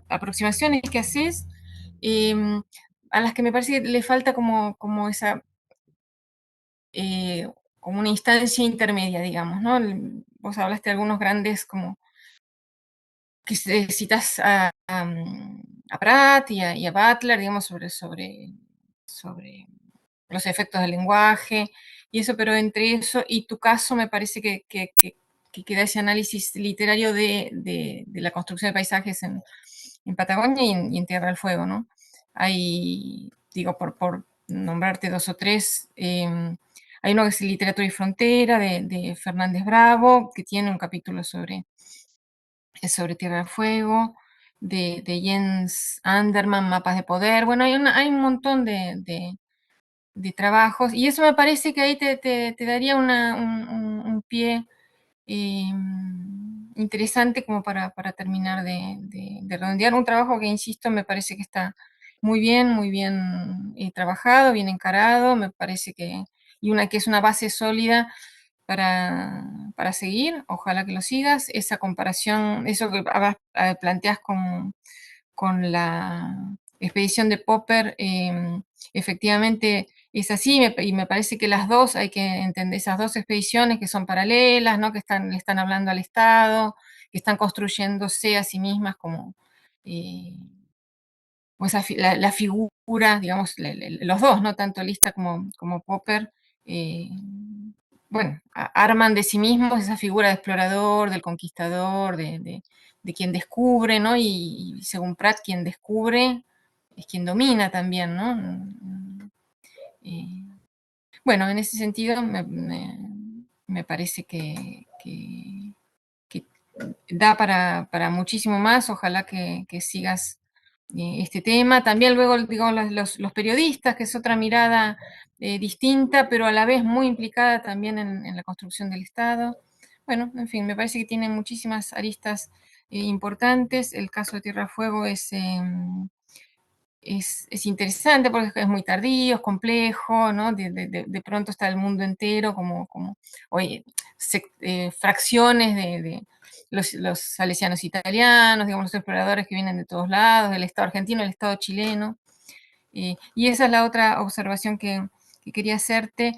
D: aproximaciones que haces, a las que me parece que le falta como esa eh, como una instancia intermedia, digamos, ¿no? Vos hablaste de algunos grandes, como que citas a Pratt y a Butler, digamos, sobre los efectos del lenguaje y eso, pero entre eso y tu caso me parece que queda ese análisis literario de la construcción de paisajes en Patagonia y en Tierra del Fuego, ¿no? Hay, digo, por nombrarte dos o tres, hay uno que es Literatura y Frontera de Fernández Bravo, que tiene un capítulo sobre Tierra del Fuego, de Jens Anderman, Mapas de Poder. Bueno, hay un montón de trabajos y eso me parece que ahí te daría un pie interesante como para terminar de redondear un trabajo que, insisto, me parece que está muy bien trabajado, bien encarado, me parece y que es una base sólida para seguir, ojalá que lo sigas, esa comparación, eso que planteas con la expedición de Popper, efectivamente es así, y me parece que las dos, hay que entender esas dos expediciones que son paralelas, ¿no? Le están hablando al Estado, que están construyéndose a sí mismas como, eh, o la figura, digamos, los dos, ¿no? Tanto Lista como Popper, eh, bueno, arman de sí mismos esa figura de explorador, del conquistador, de quien descubre, ¿no? Y según Pratt, quien descubre es quien domina también, ¿no? Eh, bueno, en ese sentido me parece que da para muchísimo más. Ojalá que sigas este tema. También luego, digo, los periodistas, que es otra mirada distinta, pero a la vez muy implicada también en la construcción del Estado. Bueno, en fin, me parece que tiene muchísimas aristas importantes. El caso de Tierra Fuego es interesante porque es muy tardío, es complejo, ¿no? De pronto está el mundo entero como oye, fracciones de los salesianos italianos, digamos, los exploradores que vienen de todos lados, del Estado argentino, el Estado chileno. Y esa es la otra observación que quería hacerte.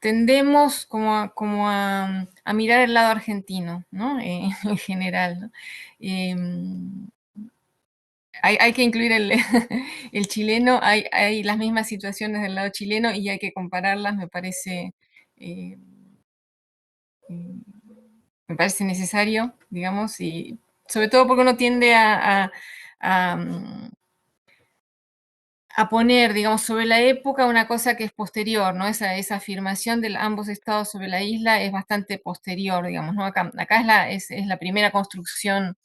D: Tendemos como a mirar el lado argentino, ¿no? En general, ¿no? Hay que incluir el chileno, hay las mismas situaciones del lado chileno y hay que compararlas, eh, mm, me parece necesario, digamos, y sobre todo porque uno tiende a, mm, a poner, digamos, sobre la época una cosa que es posterior, ¿no? Esa afirmación de ambos estados sobre la isla es bastante posterior, digamos, ¿no? Acá es la primera construcción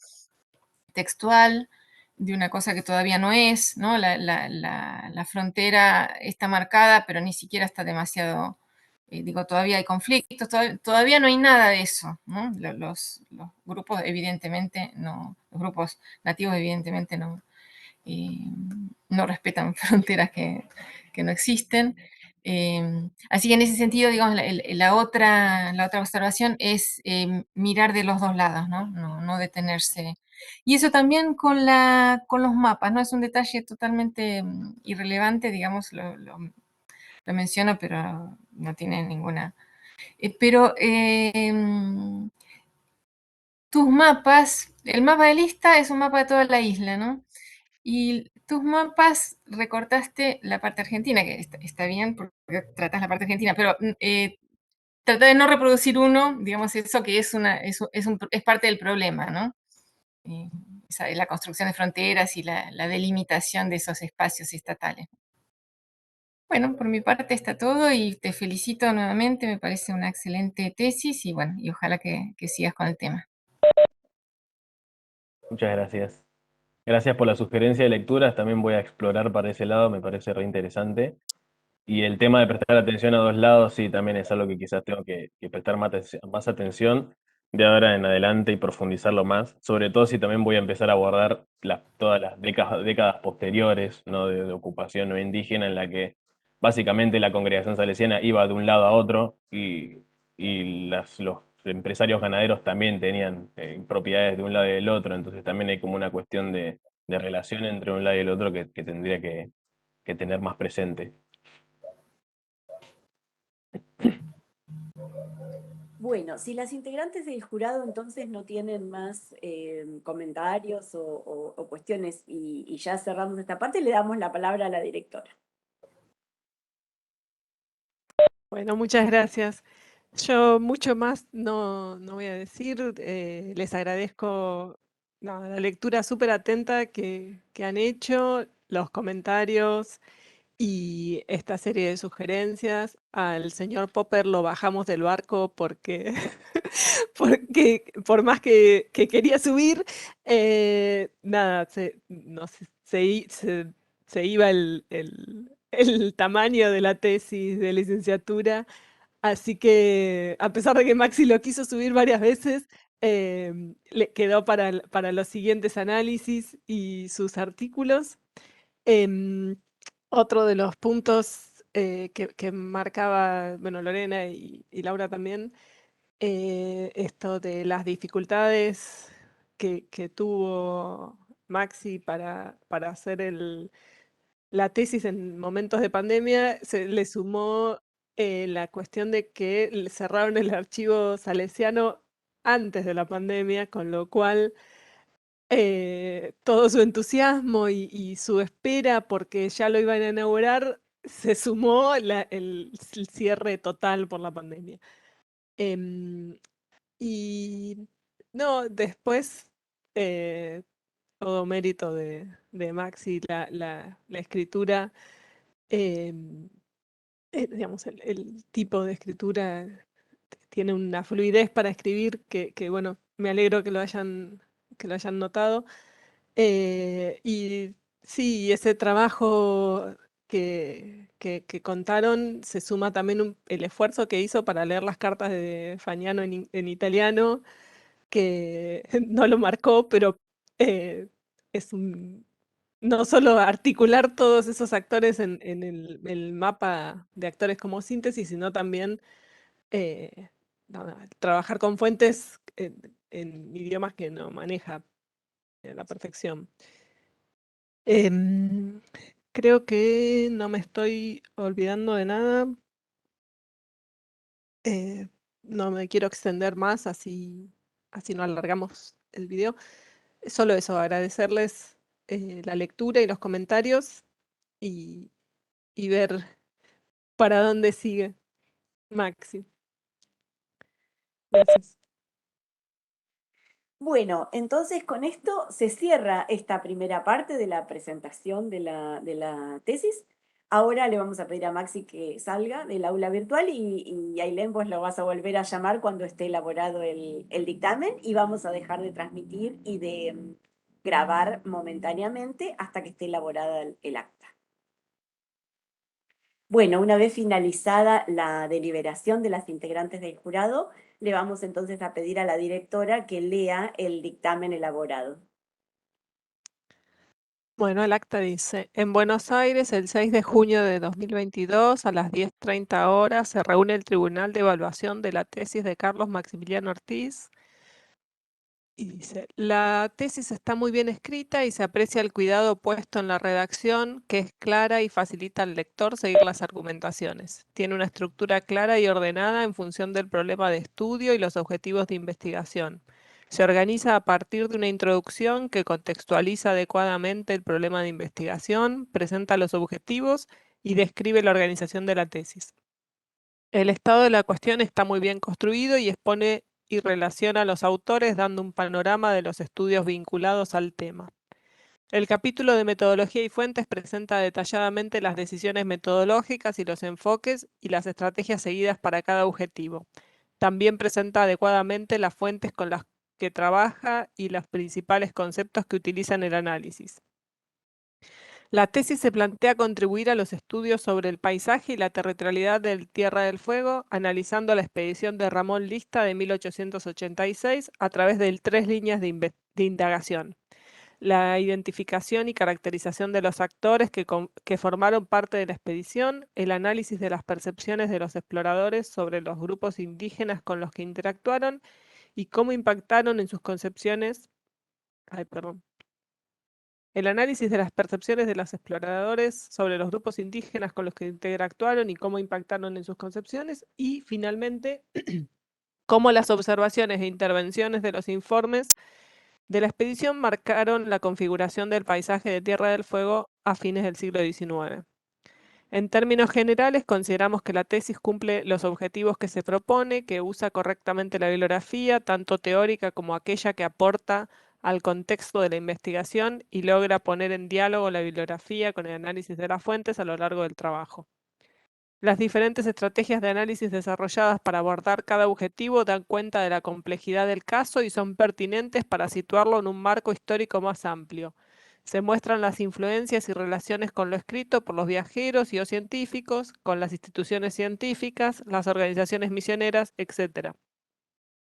D: textual de una cosa que todavía no es, ¿no? La frontera está marcada, pero ni siquiera está demasiado, digo, todavía hay conflictos, todavía no hay nada de eso, ¿no? Los grupos evidentemente no, los grupos nativos evidentemente eh, no respetan fronteras que no existen. Así que en ese sentido, digamos, la otra observación es mirar de los dos lados, ¿no? No detenerse. Y eso también con los mapas, ¿no? Es un detalle totalmente irrelevante, digamos, lo menciono, pero no tiene ninguna. Pero tus mapas, el mapa de lista es un mapa de toda la isla, ¿no? Y tus mapas recortaste la parte argentina, que está bien porque tratas la parte argentina, pero trata de no reproducir uno, digamos, eso que es parte del problema, ¿no? Eh, la construcción de fronteras y la delimitación de esos espacios estatales. Bueno, por mi parte está todo y te felicito nuevamente, me parece una excelente tesis y bueno, y ojalá que sigas con el tema.
B: Muchas gracias. Gracias por la sugerencia de lecturas, también voy a explorar para ese lado, me parece re interesante. Y el tema de prestar atención a dos lados, sí, también es algo que quizás tengo que prestar más atención de ahora en adelante y profundizarlo más, sobre todo si también voy a empezar a abordar todas las décadas posteriores, ¿no? de ocupación no indígena, en la que básicamente la congregación salesiana iba de un lado a otro y los empresarios ganaderos también tenían propiedades de un lado y del otro, entonces también hay como una cuestión de relación entre un lado y el otro que tendría que tener más presente.
A: Bueno, si las integrantes del jurado entonces no tienen más comentarios o cuestiones y ya cerramos esta parte, le damos la palabra a la directora.
E: Bueno, muchas gracias. Yo mucho más no voy a decir. Les agradezco la lectura súper atenta que han hecho, los comentarios y esta serie de sugerencias. Al señor Popper lo bajamos del barco porque, porque por más que quería subir, nada, no sé, se iba el tamaño de la tesis de licenciatura. Así que, a pesar de que Maxi lo quiso subir varias veces, le quedó para los siguientes análisis y sus artículos. Em, Otro de los puntos que marcaba, bueno, Lorena y Laura también, esto de las dificultades que tuvo Maxi para hacer la tesis en momentos de pandemia, se le sumó la cuestión de que le cerraron el archivo salesiano antes de la pandemia, con lo cual todo su entusiasmo y su espera porque ya lo iban a inaugurar, se sumó el cierre total por la pandemia. Em, y no, después eh, todo mérito de Maxi, la escritura, em, digamos, el tipo de escritura tiene una fluidez para escribir que, bueno, me alegro que lo hayan que lo hayan notado. Y sí, ese trabajo que contaron se suma también el esfuerzo que hizo para leer las cartas de Fagnano en italiano, que no lo marcó, pero eh, es no solo articular todos esos actores en el mapa de actores como síntesis, sino también eh, trabajar con fuentes en idiomas que no maneja a la perfección. Em, Creo que no me estoy olvidando de nada. Eh, no me quiero extender más, así no alargamos el video. Solo eso, agradecerles la lectura y los comentarios y, y ver para dónde sigue Maxi. Gracias.
A: Bueno, entonces con esto se cierra esta primera parte de la presentación de la tesis. Ahora le vamos a pedir a Maxi que salga del aula virtual y Ailén, vos lo vas a volver a llamar cuando esté elaborado el dictamen y vamos a dejar de transmitir y de grabar momentáneamente hasta que esté elaborada el acta. Bueno, una vez finalizada la deliberación de las integrantes del jurado, le vamos entonces a pedir a la directora que lea el dictamen elaborado.
E: Bueno, el acta dice, en Buenos Aires, el 6 de junio de 2022, a las 10:30 horas, se reúne el Tribunal de Evaluación de la tesis de Carlos Maximiliano Ortiz. Y dice, la tesis está muy bien escrita y se aprecia el cuidado puesto en la redacción, que es clara y facilita al lector seguir las argumentaciones. Tiene una estructura clara y ordenada en función del problema de estudio y los objetivos de investigación. Se organiza a partir de una introducción que contextualiza adecuadamente el problema de investigación, presenta los objetivos y describe la organización de la tesis. El estado de la cuestión está muy bien construido y expone y relaciona a los autores dando un panorama de los estudios vinculados al tema. El capítulo de metodología y fuentes presenta detalladamente las decisiones metodológicas y los enfoques y las estrategias seguidas para cada objetivo. También presenta adecuadamente las fuentes con las que trabaja y los principales conceptos que utiliza en el análisis. La tesis se plantea contribuir a los estudios sobre el paisaje y la territorialidad del Tierra del Fuego, analizando la expedición de Ramón Lista de 1886 a través de 3 líneas de indagación. La identificación y caracterización de los actores que formaron parte de la expedición, el análisis de las percepciones de los exploradores sobre los grupos indígenas con los que interactuaron y cómo impactaron en sus concepciones. Ay, perdón. El análisis de las percepciones de los exploradores sobre los grupos indígenas con los que interactuaron y cómo impactaron en sus concepciones. Y finalmente, cómo las observaciones e intervenciones de los informes de la expedición marcaron la configuración del paisaje de Tierra del Fuego a fines del siglo XIX. En términos generales, consideramos que la tesis cumple los objetivos que se propone, que usa correctamente la bibliografía, tanto teórica como aquella que aporta al contexto de la investigación y logra poner en diálogo la bibliografía con el análisis de las fuentes a lo largo del trabajo. Las diferentes estrategias de análisis desarrolladas para abordar cada objetivo dan cuenta de la complejidad del caso y son pertinentes para situarlo en un marco histórico más amplio. Se muestran las influencias y relaciones con lo escrito por los viajeros y o científicos, con las instituciones científicas, las organizaciones misioneras, etc.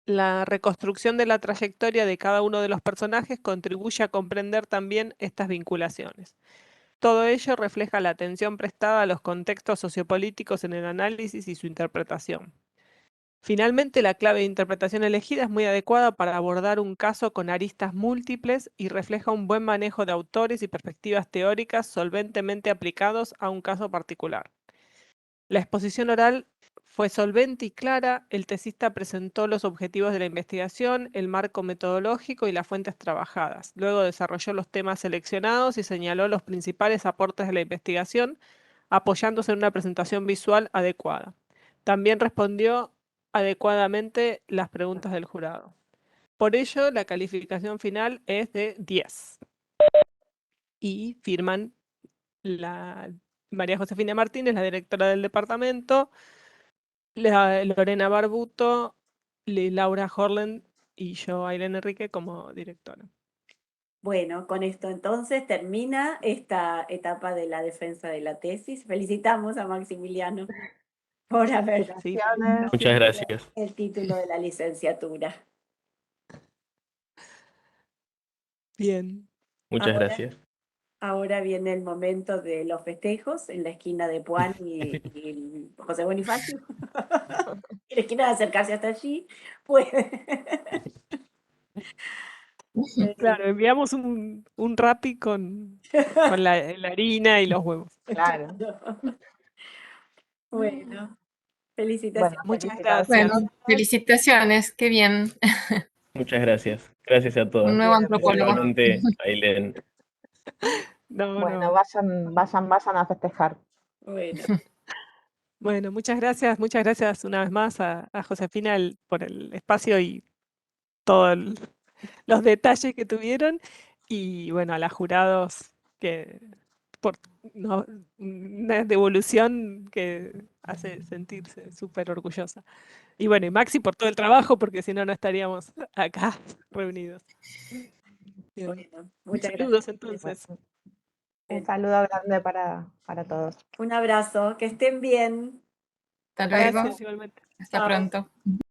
E: La reconstrucción de la trayectoria de cada uno de los personajes contribuye a comprender también estas vinculaciones. Todo ello refleja la atención prestada a los contextos sociopolíticos en el análisis y su interpretación. Finalmente, la clave de interpretación elegida es muy adecuada para abordar un caso con aristas múltiples y refleja un buen manejo de autores y perspectivas teóricas solventemente aplicados a un caso particular. La exposición oral fue solvente y clara, el tesista presentó los objetivos de la investigación, el marco metodológico y las fuentes trabajadas. Luego desarrolló los temas seleccionados y señaló los principales aportes de la investigación, apoyándose en una presentación visual adecuada. También respondió adecuadamente las preguntas del jurado. Por ello, la calificación final es de 10. Y firman María Josefina Martínez, la directora del departamento, Lorena Barbuto, Laura Horland y yo, Ailén Enrique, como directora.
A: Bueno, con esto entonces termina esta etapa de la defensa de la tesis. Felicitamos a Maximiliano por haber
E: Sí,
C: Felicitaciones.
B: Muchas
E: felicitaciones.
B: gracias.
A: el título de la licenciatura.
E: Bien.
B: Muchas
A: Ahora,
B: gracias.
A: ahora viene el momento de los festejos en la esquina de Puan y José Bonifacio. Quienes quieran acercarse hasta allí, pueden.
E: Claro, enviamos un Rappi con la harina y los huevos.
C: Claro.
A: Bueno,
C: Bueno,
A: felicitaciones.
E: Muchas
C: felicitaciones.
D: Bueno,
E: gracias.
D: felicitaciones, qué bien.
B: Muchas gracias. Gracias a todos.
D: Un nuevo
C: Bien,
D: antropólogo.
B: Principalmente a Ailén.
E: No,
C: bueno,
E: no.
C: vayan a festejar.
A: Bueno,
E: Bueno, muchas gracias una vez más a Josefina por el espacio y todos los detalles que tuvieron. Y bueno, a las jurados que por una devolución que hace sentirse súper orgullosa. Y bueno, y Maxi por todo el trabajo, porque si no, no estaríamos acá reunidos. Bien.
A: bueno, muchas
E: Saludos
A: gracias.
E: entonces.
C: Un saludo grande para todos.
A: Un abrazo, que estén bien.
D: Hasta luego.
E: Gracias igualmente.
D: Hasta
E: Chao.
D: pronto.